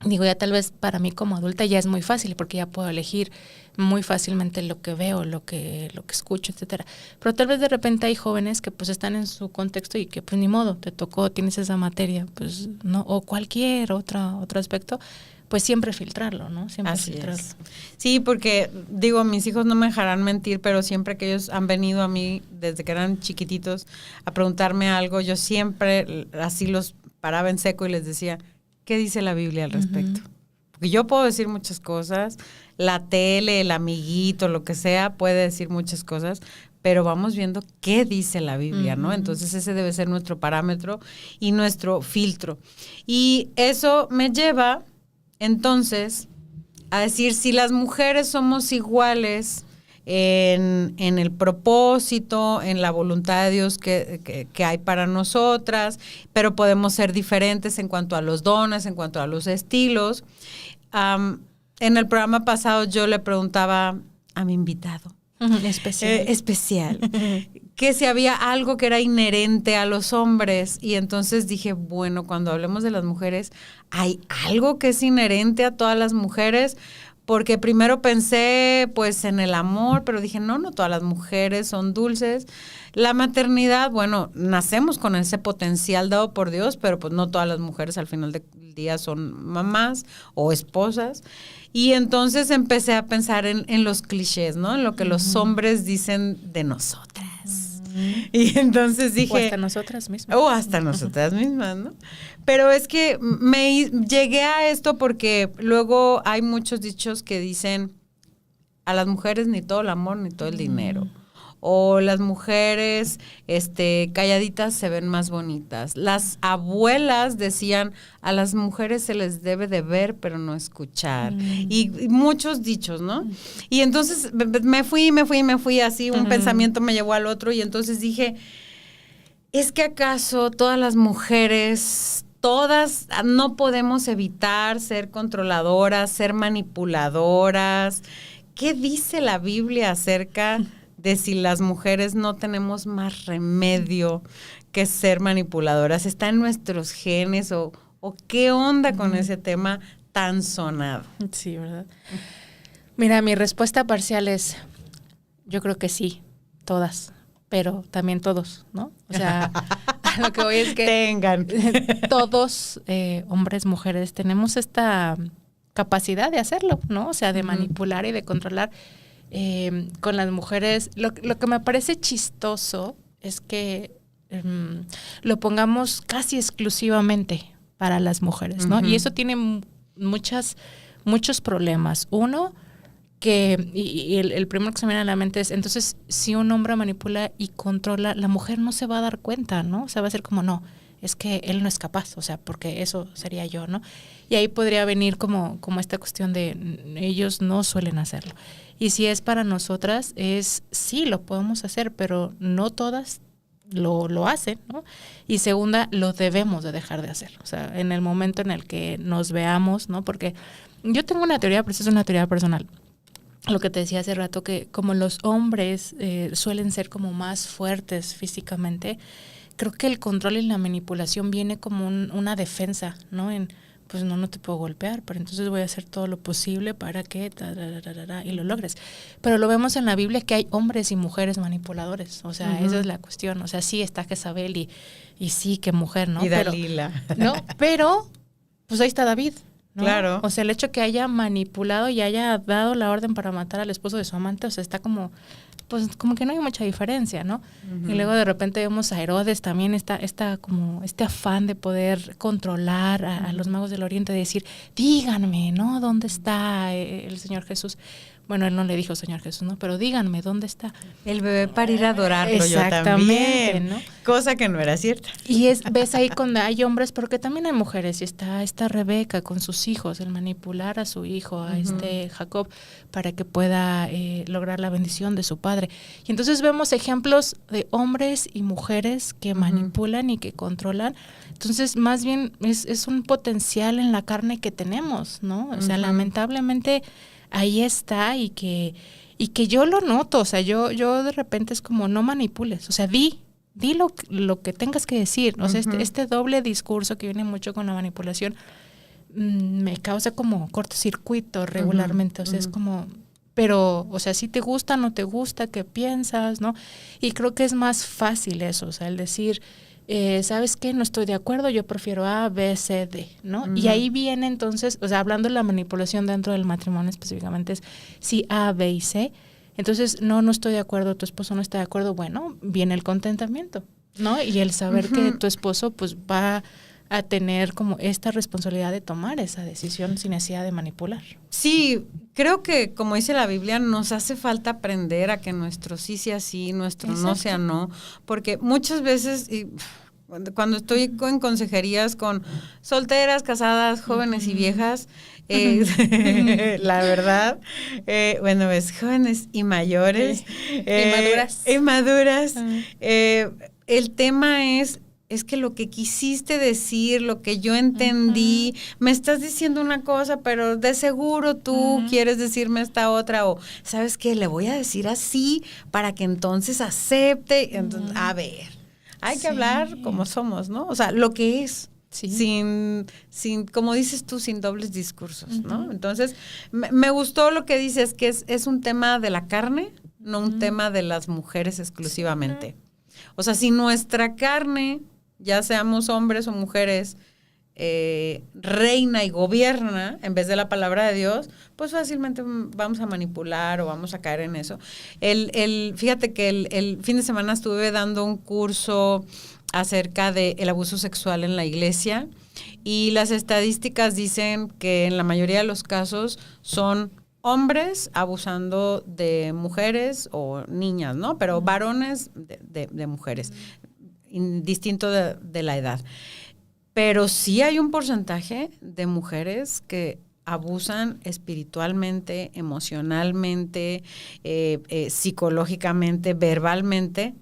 digo, ya tal vez para mí como adulta ya es muy fácil, porque ya puedo elegir muy fácilmente lo que veo, lo que escucho, etcétera. Pero tal vez de repente hay jóvenes que pues están en su contexto y que pues ni modo, te tocó, tienes esa materia, pues no, o cualquier otro aspecto, pues siempre filtrarlo, ¿no? Siempre Así filtrarlo. es. Sí, porque digo, mis hijos no me dejarán mentir, pero siempre que ellos han venido a mí desde que eran chiquititos a preguntarme algo, yo siempre así los paraba en seco y les decía, ¿qué dice la Biblia al respecto? Porque yo puedo decir muchas cosas, la tele, el amiguito, lo que sea, puede decir muchas cosas, pero vamos viendo qué dice la Biblia, ¿no? Entonces ese debe ser nuestro parámetro y nuestro filtro. Y eso me lleva, entonces, a decir, si las mujeres somos iguales en el propósito, en la voluntad de Dios que hay para nosotras, pero podemos ser diferentes en cuanto a los dones, en cuanto a los estilos. En el programa pasado yo le preguntaba a mi invitado especial que si había algo que era inherente a los hombres, y entonces dije, bueno, cuando hablemos de las mujeres, ¿hay algo que es inherente a todas las mujeres? Porque primero pensé pues en el amor, pero dije, no todas las mujeres son dulces. La maternidad, bueno, nacemos con ese potencial dado por Dios, pero pues no todas las mujeres al final del día son mamás o esposas. Y entonces empecé a pensar en los clichés, ¿no? En lo que los hombres dicen de nosotras. Y entonces dije... O hasta nosotras mismas. O hasta nosotras mismas, ¿no? Pero es que llegué a esto porque luego hay muchos dichos que dicen a las mujeres ni todo el amor ni todo el dinero. O las mujeres calladitas se ven más bonitas. Las abuelas decían, a las mujeres se les debe de ver pero no escuchar. Y muchos dichos, ¿no? Y entonces me fui así, un pensamiento me llevó al otro, y entonces dije, ¿es que acaso todas las mujeres, todas, no podemos evitar ser controladoras, ser manipuladoras? ¿Qué dice la Biblia acerca de si las mujeres no tenemos más remedio que ser manipuladoras? ¿Está en nuestros genes o qué onda con ese tema tan sonado? Sí, ¿verdad? Mira, mi respuesta parcial es, yo creo que sí, todas, pero también todos, ¿no? O sea, a lo que voy es que todos, hombres, mujeres, tenemos esta capacidad de hacerlo, ¿no? O sea, de manipular y de controlar. Con las mujeres, lo que me parece chistoso es que lo pongamos casi exclusivamente para las mujeres, ¿no? Y eso tiene muchos problemas. Uno, y el primero que se me viene a la mente es, entonces, si un hombre manipula y controla, la mujer no se va a dar cuenta, ¿no? O sea, va a ser como, no, es que él no es capaz, o sea, porque eso sería yo, ¿no? Y ahí podría venir como esta cuestión de ellos no suelen hacerlo. Y si es para nosotras, sí, lo podemos hacer, pero no todas lo hacen, ¿no? Y segunda, lo debemos de dejar de hacer. O sea, en el momento en el que nos veamos, ¿no? Porque yo tengo una teoría, pero esa es una teoría personal. Lo que te decía hace rato, que como los hombres suelen ser como más fuertes físicamente, creo que el control y la manipulación viene como una defensa, ¿no? Pues no te puedo golpear, pero entonces voy a hacer todo lo posible para que y lo logres. Pero lo vemos en la Biblia que hay hombres y mujeres manipuladores, o sea, esa es la cuestión, o sea, sí está Jezabel y sí, qué mujer, ¿no? Y Dalila. Pero pues ahí está David, ¿no? Claro. O sea, el hecho que haya manipulado y haya dado la orden para matar al esposo de su amante, o sea, está como como que no hay mucha diferencia, ¿no? Y luego de repente vemos a Herodes también como este afán de poder controlar a los magos del Oriente, de decir, díganme, ¿no? ¿Dónde está el Señor Jesús? Bueno, él no le dijo Señor Jesús, ¿no? Pero díganme, ¿dónde está? El bebé para ir a adorarlo. Exactamente, yo también, ¿no? Cosa que no era cierta. Y ves ahí cuando hay hombres, porque también hay mujeres, y está Rebeca con sus hijos, el manipular a su hijo, a Jacob, para que pueda lograr la bendición de su padre. Y entonces vemos ejemplos de hombres y mujeres que manipulan y que controlan. Entonces, más bien es un potencial en la carne que tenemos, ¿no? O sea, lamentablemente ahí está y que yo lo noto, o sea, yo de repente es como, no manipules, o sea, di lo que tengas que decir, o sea, este doble discurso que viene mucho con la manipulación me causa como cortocircuito regularmente, o sea, es como, pero, o sea, si te gusta, no te gusta, ¿qué piensas, no? Y creo que es más fácil eso, o sea, el decir, ¿sabes qué? No estoy de acuerdo, yo prefiero A, B, C, D, ¿no? Y ahí viene entonces, o sea, hablando de la manipulación dentro del matrimonio específicamente, es si A, B y C, entonces no estoy de acuerdo, tu esposo no está de acuerdo, bueno, viene el contentamiento, ¿no? Y el saber que tu esposo pues va a tener como esta responsabilidad de tomar esa decisión sin necesidad de manipular. Sí, creo que como dice la Biblia, nos hace falta aprender a que nuestro sí sea sí, nuestro no sea no, porque muchas veces, cuando estoy en consejerías con solteras, casadas, jóvenes y viejas, la verdad, bueno, es jóvenes y mayores, y maduras, el tema es que lo que quisiste decir, lo que yo entendí, me estás diciendo una cosa, pero de seguro tú quieres decirme esta otra, o ¿sabes qué? Le voy a decir así para que entonces acepte. Entonces, a ver, hay que hablar como somos, ¿no? O sea, lo que es. Sí. Sin, como dices tú, sin dobles discursos, ¿no? Entonces, me gustó lo que dices, que es un tema de la carne, no un tema de las mujeres exclusivamente. O sea, si nuestra carne, ya seamos hombres o mujeres, reina y gobierna en vez de la palabra de Dios, pues fácilmente vamos a manipular o vamos a caer en eso. Fíjate que el fin de semana estuve dando un curso acerca del abuso sexual en la iglesia y las estadísticas dicen que en la mayoría de los casos son hombres abusando de mujeres o niñas, ¿no? Pero varones de mujeres, indistinto de la edad. Pero sí hay un porcentaje de mujeres que abusan espiritualmente, emocionalmente, psicológicamente, verbalmente,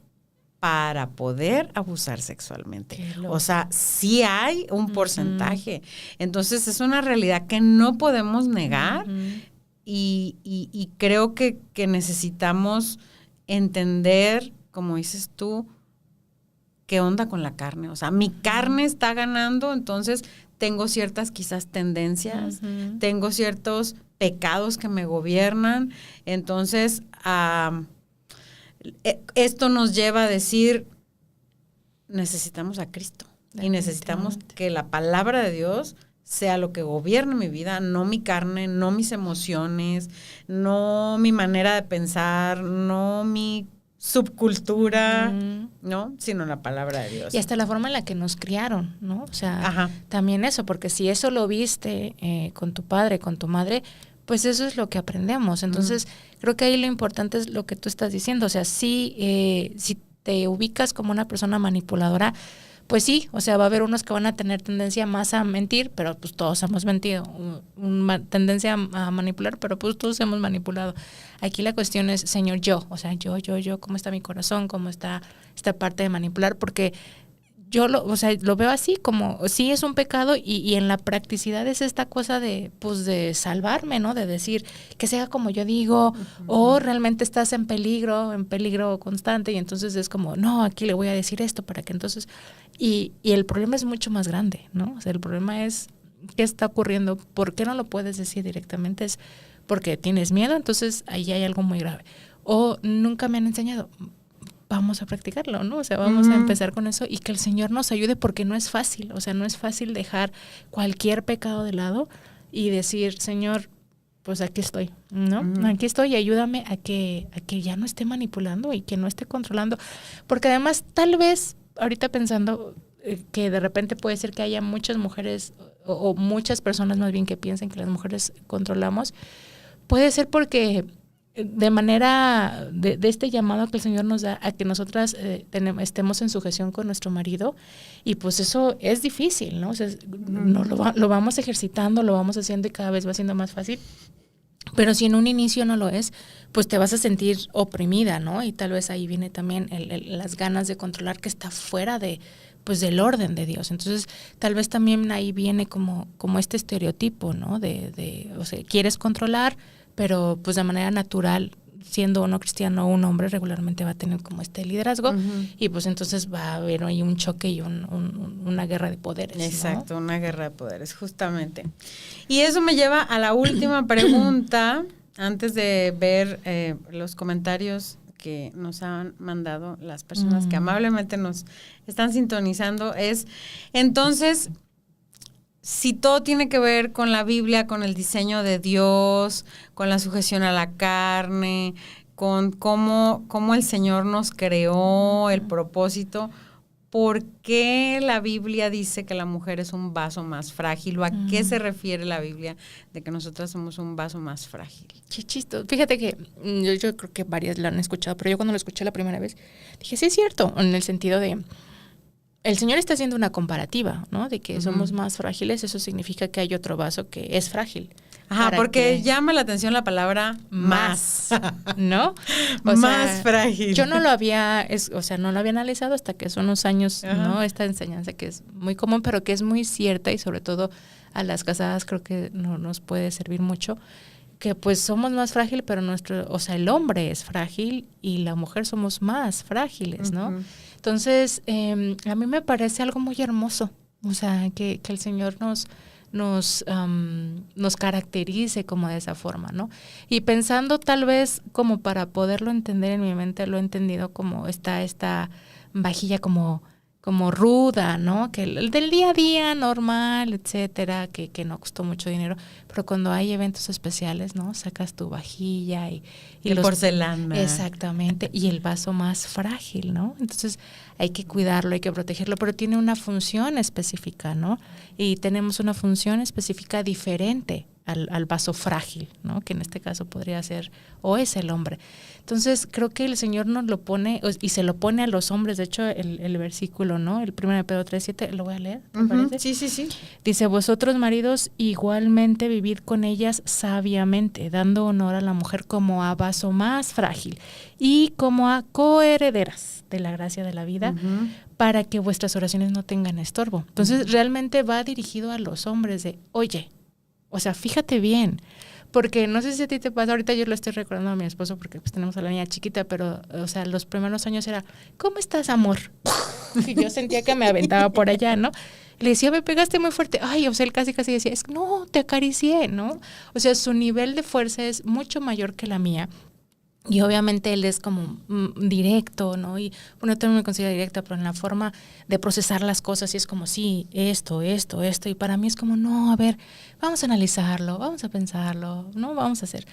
para poder abusar sexualmente. O sea, sí hay un porcentaje. Entonces, es una realidad que no podemos negar y creo que necesitamos entender, como dices tú, qué onda con la carne. O sea, mi carne está ganando, entonces tengo ciertas quizás tendencias, tengo ciertos pecados que me gobiernan. Entonces, esto nos lleva a decir, necesitamos a Cristo y necesitamos que la palabra de Dios sea lo que gobierne mi vida, no mi carne, no mis emociones, no mi manera de pensar, no mi subcultura, ¿no? Sino la palabra de Dios. Y hasta la forma en la que nos criaron, ¿no? O sea, Ajá. también eso, porque si eso lo viste con tu padre, con tu madre, pues eso es lo que aprendemos. Entonces, creo que ahí lo importante es lo que tú estás diciendo. O sea, si te ubicas como una persona manipuladora, pues sí, o sea, va a haber unos que van a tener tendencia más a mentir, pero pues todos hemos mentido, tendencia a manipular, pero pues todos hemos manipulado. Aquí la cuestión es, Señor, o sea, yo, ¿cómo está mi corazón? ¿Cómo está esta parte de manipular? Porque yo lo veo así, como sí es un pecado y en la practicidad es esta cosa de salvarme, ¿no? De decir que sea como yo digo, o realmente estás en peligro constante, y entonces es como, no, aquí le voy a decir esto para que entonces... Y el problema es mucho más grande, ¿no? O sea, el problema es, ¿qué está ocurriendo? ¿Por qué no lo puedes decir directamente? Es porque tienes miedo, entonces ahí hay algo muy grave. O nunca me han enseñado... Vamos a practicarlo, ¿no? O sea, vamos a empezar con eso y que el Señor nos ayude porque no es fácil, o sea, no es fácil dejar cualquier pecado de lado y decir, Señor, pues aquí estoy, ¿no? Aquí estoy y ayúdame a que ya no esté manipulando y que no esté controlando, porque además tal vez, ahorita pensando que de repente puede ser que haya muchas mujeres o muchas personas más bien que piensen que las mujeres controlamos, puede ser porque... de manera de este llamado que el Señor nos da a que nosotras estemos en sujeción con nuestro marido, y pues eso es difícil, ¿no? O sea, lo vamos ejercitando, lo vamos haciendo y cada vez va siendo más fácil, pero si en un inicio no lo es, pues te vas a sentir oprimida, ¿no? Y tal vez ahí viene también las ganas de controlar que está fuera del orden de Dios. Entonces, tal vez también ahí viene como este estereotipo, ¿no? O sea, quieres controlar, pero pues de manera natural, siendo uno cristiano o un hombre, regularmente va a tener como este liderazgo, y pues entonces va a haber ahí un choque y una guerra de poderes. Exacto, ¿no? una guerra de poderes, justamente. Y eso me lleva a la última pregunta, antes de ver los comentarios que nos han mandado las personas que amablemente nos están sintonizando, es, entonces... si todo tiene que ver con la Biblia, con el diseño de Dios, con la sujeción a la carne, con cómo el Señor nos creó, el propósito, ¿por qué la Biblia dice que la mujer es un vaso más frágil? ¿O a qué se refiere la Biblia de que nosotras somos un vaso más frágil? Qué chistoso. Fíjate que yo creo que varias la han escuchado, pero yo cuando lo escuché la primera vez dije, sí es cierto, en el sentido de... el Señor está haciendo una comparativa, ¿no? De que somos más frágiles, eso significa que hay otro vaso que es frágil. Ajá, porque llama la atención la palabra más, ¿no? Más frágil. Yo no lo había analizado hasta que hace unos años, ¿no? Esta enseñanza que es muy común, pero que es muy cierta, y sobre todo a las casadas creo que nos puede servir mucho, que pues somos más frágiles, pero el hombre es frágil y la mujer somos más frágiles, ¿no? Entonces, a mí me parece algo muy hermoso, o sea, que el Señor nos caracterice como de esa forma, ¿no? Y pensando tal vez como para poderlo entender en mi mente, lo he entendido como esta vajilla como ruda, ¿no? Que el del día a día, normal, etcétera, que no costó mucho dinero, pero cuando hay eventos especiales, ¿no? Sacas tu vajilla y porcelana. Exactamente, y el vaso más frágil, ¿no? Entonces hay que cuidarlo, hay que protegerlo, pero tiene una función específica, ¿no? Y tenemos una función específica diferente al vaso frágil, ¿no? Que en este caso podría ser o es el hombre. Entonces creo que el Señor nos lo pone y se lo pone a los hombres. De hecho el versículo, ¿no? El 1 Pedro 3:7, lo voy a leer, ¿te parece? Sí. Dice, vosotros maridos igualmente vivid con ellas sabiamente, dando honor a la mujer como a vaso más frágil y como a coherederas de la gracia de la vida, para que vuestras oraciones no tengan estorbo. Entonces realmente va dirigido a los hombres de, oye, o sea, fíjate bien, porque no sé si a ti te pasa, ahorita yo lo estoy recordando a mi esposo porque pues tenemos a la niña chiquita, pero, o sea, los primeros años era, ¿cómo estás, amor? Y yo sentía que me aventaba por allá, ¿no? Le decía, me pegaste muy fuerte. Ay, o sea, él casi decía, no, te acaricié, ¿no? O sea, su nivel de fuerza es mucho mayor que la mía. Y obviamente él es como directo, ¿no? Y bueno, yo también me considero directa, pero en la forma de procesar las cosas, y es como, sí, esto. Y para mí es como, no, a ver, vamos a analizarlo, vamos a pensarlo, ¿no? Vamos a hacer.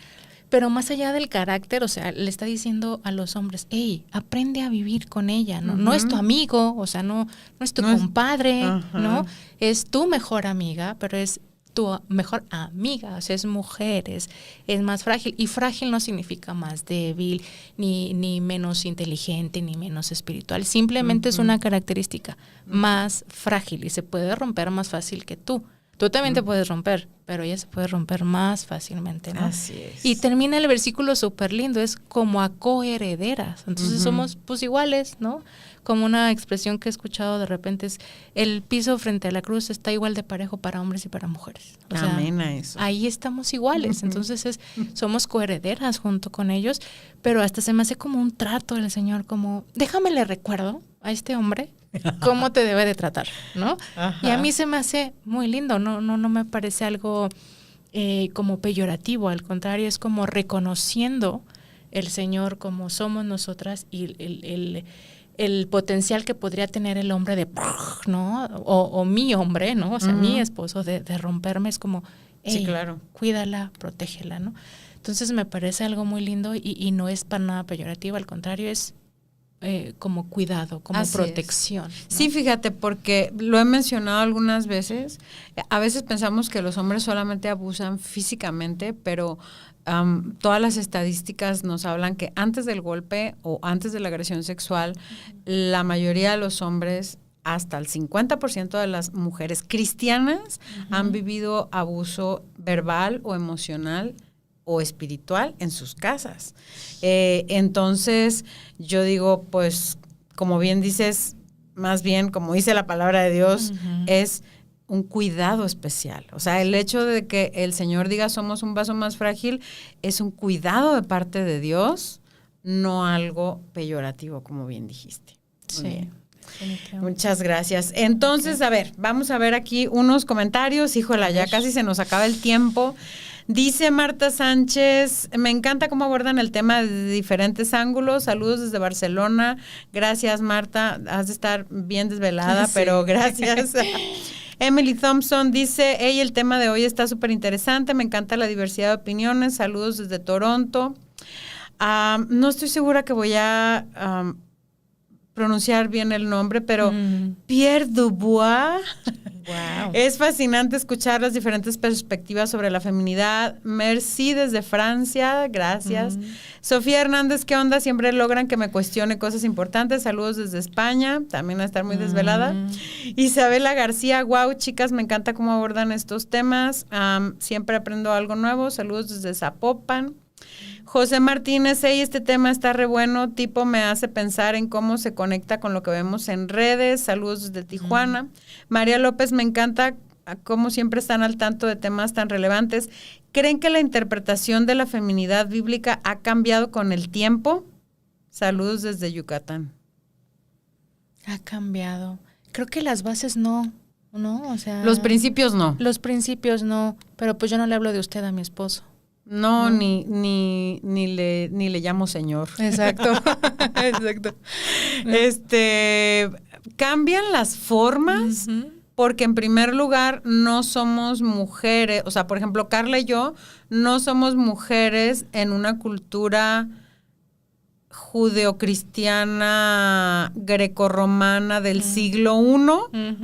Pero más allá del carácter, o sea, le está diciendo a los hombres, hey, aprende a vivir con ella, ¿no? No es tu amigo, o sea, no es tu compadre, ¿no? Es tu mejor amiga, pero es tu mejor amiga, o sea, es mujer, es más frágil. Y frágil no significa más débil, ni menos inteligente, ni menos espiritual. Simplemente es una característica más frágil y se puede romper más fácil que tú. Tú también te puedes romper, pero ella se puede romper más fácilmente, ¿no? Así es. Y termina el versículo súper lindo, es como a coherederas. Entonces somos pues iguales, ¿no? Como una expresión que he escuchado de repente es, el piso frente a la cruz está igual de parejo para hombres y para mujeres. O sea, amén a eso. Ahí estamos iguales, entonces somos coherederas junto con ellos, pero hasta se me hace como un trato del Señor, como, déjame le recuerdo a este hombre cómo te debe de tratar, ¿no? Ajá. Y a mí se me hace muy lindo, no me parece algo como peyorativo, al contrario, es como reconociendo el Señor como somos nosotras y el potencial que podría tener el hombre de, ¿no? O mi hombre, ¿no? O sea, mi esposo de romperme es como, hey, sí, claro, cuídala, protégela, ¿no? Entonces me parece algo muy lindo y no es para nada peyorativo, al contrario, es como cuidado, como así protección, ¿no? Sí, fíjate, porque lo he mencionado algunas veces. A veces pensamos que los hombres solamente abusan físicamente, pero todas las estadísticas nos hablan que antes del golpe o antes de la agresión sexual, la mayoría de los hombres, hasta el 50% de las mujeres cristianas han vivido abuso verbal o emocional o espiritual en sus casas. Entonces, yo digo, pues, como bien dices, más bien, como dice la palabra de Dios, es un cuidado especial. O sea, el hecho de que el Señor diga somos un vaso más frágil es un cuidado de parte de Dios, no algo peyorativo, como bien dijiste. Muy bien. Muchas gracias. Entonces, a ver, vamos a ver aquí unos comentarios. Híjola, ya casi se nos acaba el tiempo. Dice Marta Sánchez, me encanta cómo abordan el tema de diferentes ángulos. Saludos desde Barcelona. Gracias, Marta. Has de estar bien desvelada, sí, pero gracias. Emily Thompson dice, hey, el tema de hoy está súper interesante. Me encanta la diversidad de opiniones. Saludos desde Toronto. No estoy segura que voy a pronunciar bien el nombre, pero Pierre Dubois. Wow. Es fascinante escuchar las diferentes perspectivas sobre la feminidad. Merci desde Francia, gracias. Sofía Hernández, ¿qué onda? Siempre logran que me cuestione cosas importantes. Saludos desde España, también a estar muy desvelada. Isabela García, wow, chicas, me encanta cómo abordan estos temas. Siempre aprendo algo nuevo. Saludos desde Zapopan. José Martínez, hey, este tema está re bueno, tipo me hace pensar en cómo se conecta con lo que vemos en redes. Saludos desde Tijuana. María López, me encanta cómo siempre están al tanto de temas tan relevantes. ¿Creen que la interpretación de la feminidad bíblica ha cambiado con el tiempo? Saludos desde Yucatán. Ha cambiado. Creo que las bases no, o sea... Los principios no. Los principios no, pero pues yo no le hablo de usted a mi esposo. No, ni le llamo señor. Exacto. Exacto. Cambian las formas porque en primer lugar no somos mujeres, o sea, por ejemplo, Carla y yo no somos mujeres en una cultura judeocristiana grecorromana del siglo I,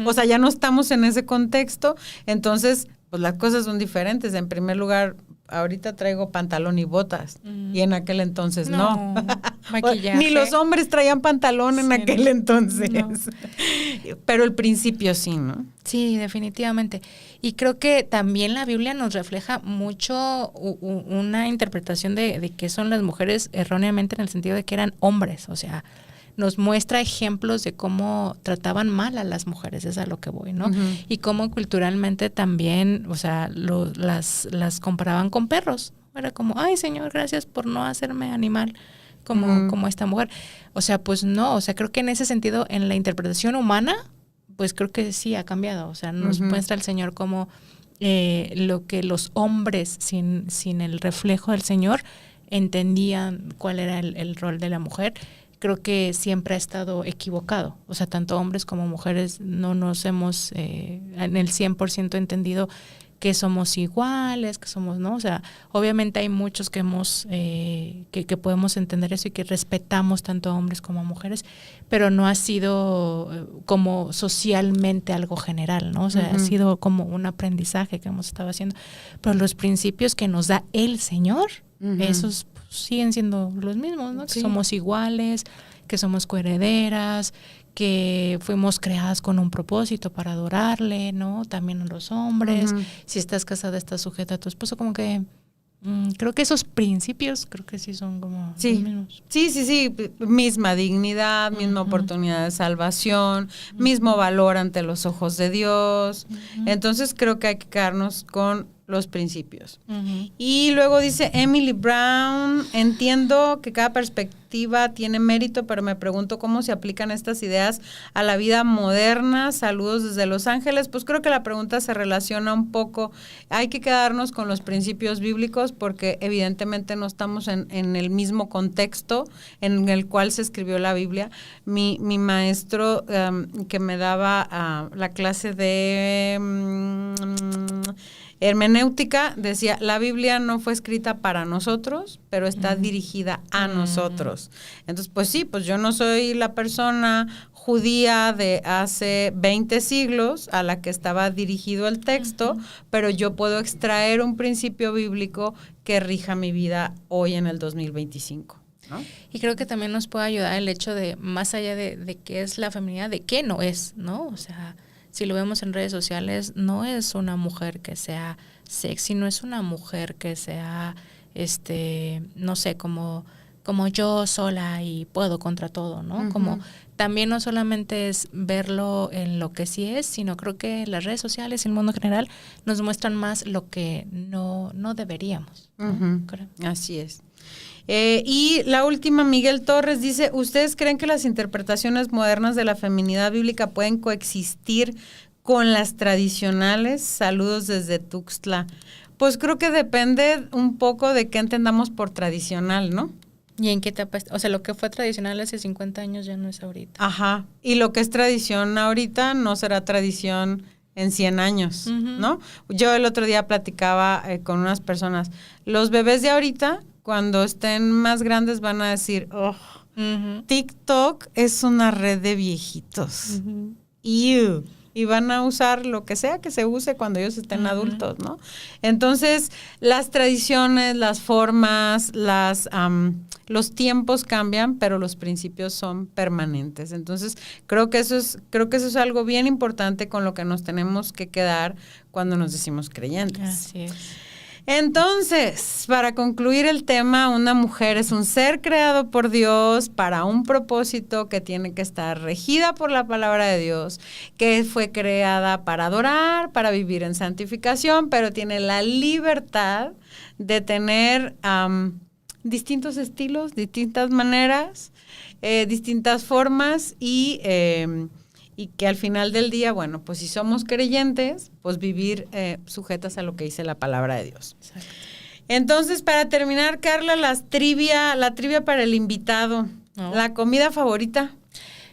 o sea, ya no estamos en ese contexto, entonces pues las cosas son diferentes. En primer lugar, ahorita traigo pantalón y botas y en aquel entonces no. Maquillaje. Ni los hombres traían pantalón en aquel entonces. No. Pero el principio sí, ¿no? Sí, definitivamente. Y creo que también la Biblia nos refleja mucho una interpretación de qué son las mujeres erróneamente en el sentido de que eran hombres, o sea, nos muestra ejemplos de cómo trataban mal a las mujeres, es a lo que voy, ¿no? Y cómo culturalmente también, o sea, las comparaban con perros. Era como, ay, Señor, gracias por no hacerme animal como esta mujer. O sea, pues no, o sea, creo que en ese sentido, en la interpretación humana, pues creo que sí ha cambiado. O sea, nos muestra el Señor como lo que los hombres sin el reflejo del Señor entendían cuál era el rol de la mujer. Creo que siempre ha estado equivocado. O sea, tanto hombres como mujeres no nos hemos en el 100% entendido que somos iguales, que somos, ¿no? O sea, obviamente hay muchos que hemos, que podemos entender eso y que respetamos tanto a hombres como a mujeres, pero no ha sido como socialmente algo general, ¿no? O sea, ha sido como un aprendizaje que hemos estado haciendo. Pero los principios que nos da el Señor, esos pues, siguen siendo los mismos, ¿no? Que somos iguales, que somos coherederas, que fuimos creadas con un propósito para adorarle, ¿no? También a los hombres. Si estás casada, estás sujeta a tu esposo, como que creo que esos principios, creo que sí son como los mismos. Sí. Misma dignidad, misma oportunidad de salvación, mismo valor ante los ojos de Dios. Entonces creo que hay que quedarnos con los principios. Y luego dice Emily Brown, entiendo que cada perspectiva tiene mérito, pero me pregunto cómo se aplican estas ideas a la vida moderna. Saludos desde Los Ángeles. Pues creo que la pregunta se relaciona un poco. Hay que quedarnos con los principios bíblicos porque evidentemente no estamos en el mismo contexto en el cual se escribió la Biblia. Mi maestro que me daba la clase de hermenéutica decía, la Biblia no fue escrita para nosotros, pero está dirigida a nosotros. Entonces, pues sí, pues yo no soy la persona judía de hace 20 siglos a la que estaba dirigido el texto, pero yo puedo extraer un principio bíblico que rija mi vida hoy en el 2025. ¿No? Y creo que también nos puede ayudar el hecho de, más allá de qué es la feminidad, de qué no es, ¿no? O sea, si lo vemos en redes sociales, no es una mujer que sea sexy, no es una mujer que sea, no sé, como yo sola y puedo contra todo, ¿no? Como también no solamente es verlo en lo que sí es, sino creo que las redes sociales y el mundo general nos muestran más lo que no deberíamos, ¿no? Creo. Así es. Y la última, Miguel Torres dice, ¿ustedes creen que las interpretaciones modernas de la feminidad bíblica pueden coexistir con las tradicionales? Saludos desde Tuxtla. Pues creo que depende un poco de qué entendamos por tradicional, ¿no? ¿Y en qué etapa? O sea, lo que fue tradicional hace 50 años ya no es ahorita. Ajá, y lo que es tradición ahorita no será tradición en 100 años, ¿no? Yo el otro día platicaba con unas personas, los bebés de ahorita, cuando estén más grandes van a decir, TikTok es una red de viejitos. Y van a usar lo que sea que se use cuando ellos estén adultos, ¿no? Entonces, las tradiciones, las formas, los tiempos cambian, pero los principios son permanentes. Entonces, creo que eso es algo bien importante con lo que nos tenemos que quedar cuando nos decimos creyentes. Así es. Entonces, para concluir el tema, una mujer es un ser creado por Dios para un propósito que tiene que estar regida por la palabra de Dios, que fue creada para adorar, para vivir en santificación, pero tiene la libertad de tener distintos estilos, distintas maneras, distintas formas y que al final del día, bueno, pues si somos creyentes, pues vivir sujetas a lo que dice la palabra de Dios. Exacto. Entonces, para terminar, Carla, la trivia para el invitado. La comida favorita.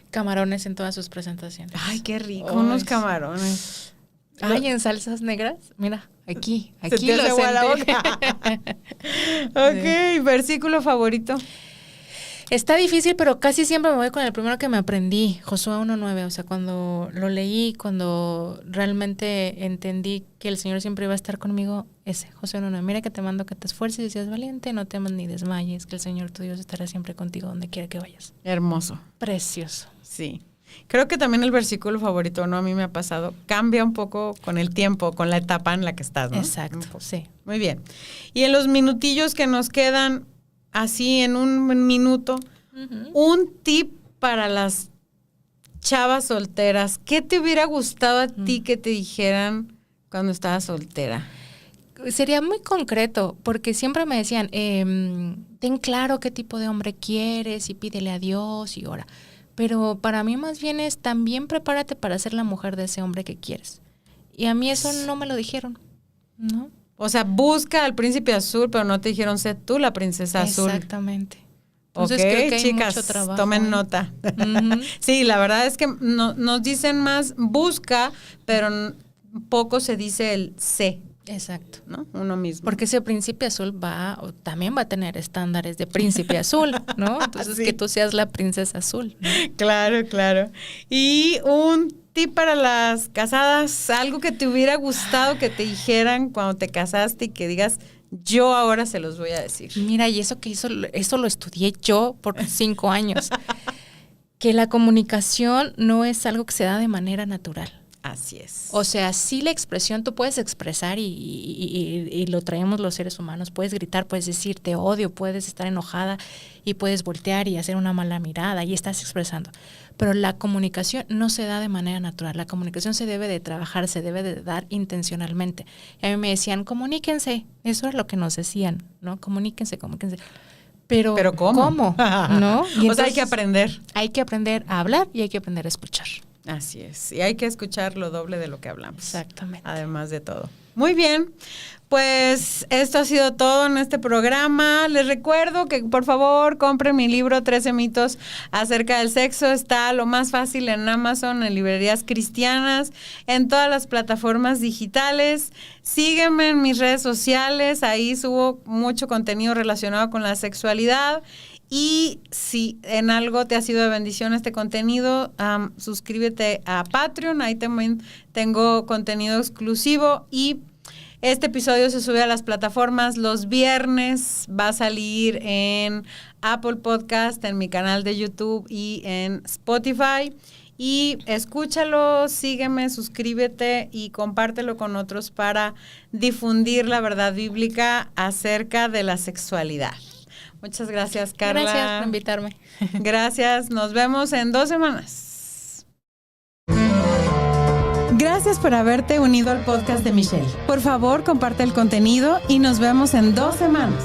Camarones en todas sus presentaciones. Ay, qué rico, unos camarones. Ay, en salsas negras, mira, aquí Se te lo hace agua la sentí. Ok, versículo favorito. Está difícil, pero casi siempre me voy con el primero que me aprendí, Josué 1:9. O sea, cuando lo leí, cuando realmente entendí que el Señor siempre iba a estar conmigo, ese, Josué 1:9. Mira que te mando que te esfuerces y seas valiente, no temas ni desmayes, que el Señor tu Dios estará siempre contigo donde quiera que vayas. Hermoso. Precioso. Sí. Creo que también el versículo favorito, ¿no? A mí me ha pasado, cambia un poco con el tiempo, con la etapa en la que estás, ¿no? Exacto, sí. Muy bien. Y en los minutillos que nos quedan, así en un minuto, un tip para las chavas solteras. ¿Qué te hubiera gustado a ti que te dijeran cuando estabas soltera? Sería muy concreto, porque siempre me decían, ten claro qué tipo de hombre quieres y pídele a Dios y ora. Pero para mí más bien es también prepárate para ser la mujer de ese hombre que quieres. Y a mí eso no me lo dijeron, ¿no? O sea, busca al príncipe azul, pero no te dijeron, sé tú la princesa azul. Exactamente. Entonces, ok, creo que hay chicas, mucho trabajo, tomen nota. Sí, la verdad es que nos dicen más busca, pero poco se dice el sé. Exacto. ¿no? Uno mismo. Porque ese príncipe azul también va a tener estándares de príncipe azul, ¿no? Entonces sí. Que tú seas la princesa azul, ¿no? Claro, claro. Y un tip para las casadas, algo que te hubiera gustado que te dijeran cuando te casaste y que digas, yo ahora se los voy a decir. Mira, y eso lo estudié yo por 5 años. Que la comunicación no es algo que se da de manera natural. Así es. O sea, sí la expresión tú puedes expresar y lo traemos los seres humanos. Puedes gritar, puedes decir te odio, puedes estar enojada y puedes voltear y hacer una mala mirada y estás expresando. Pero la comunicación no se da de manera natural. La comunicación se debe de trabajar, se debe de dar intencionalmente. Y a mí me decían, comuníquense. Eso es lo que nos decían, ¿no? Comuníquense. Pero ¿cómo? ¿No? Y o sea, hay que aprender. Hay que aprender a hablar y hay que aprender a escuchar. Así es. Y hay que escuchar lo doble de lo que hablamos. Exactamente. Además de todo. Muy bien. Pues esto ha sido todo en este programa. Les recuerdo que por favor compren mi libro 13 mitos acerca del sexo. Está lo más fácil en Amazon, en librerías cristianas, en todas las plataformas digitales. Sígueme en mis redes sociales. Ahí subo mucho contenido relacionado con la sexualidad. Y si en algo te ha sido de bendición este contenido, suscríbete a Patreon, ahí también tengo contenido exclusivo y este episodio se sube a las plataformas los viernes, va a salir en Apple Podcast, en mi canal de YouTube y en Spotify. Y escúchalo, sígueme, suscríbete y compártelo con otros para difundir la verdad bíblica acerca de la sexualidad. Muchas gracias, Carla. Gracias por invitarme. Gracias, nos vemos en 2 semanas. Gracias por haberte unido al podcast de Michelle. Por favor, comparte el contenido y nos vemos en 2 semanas.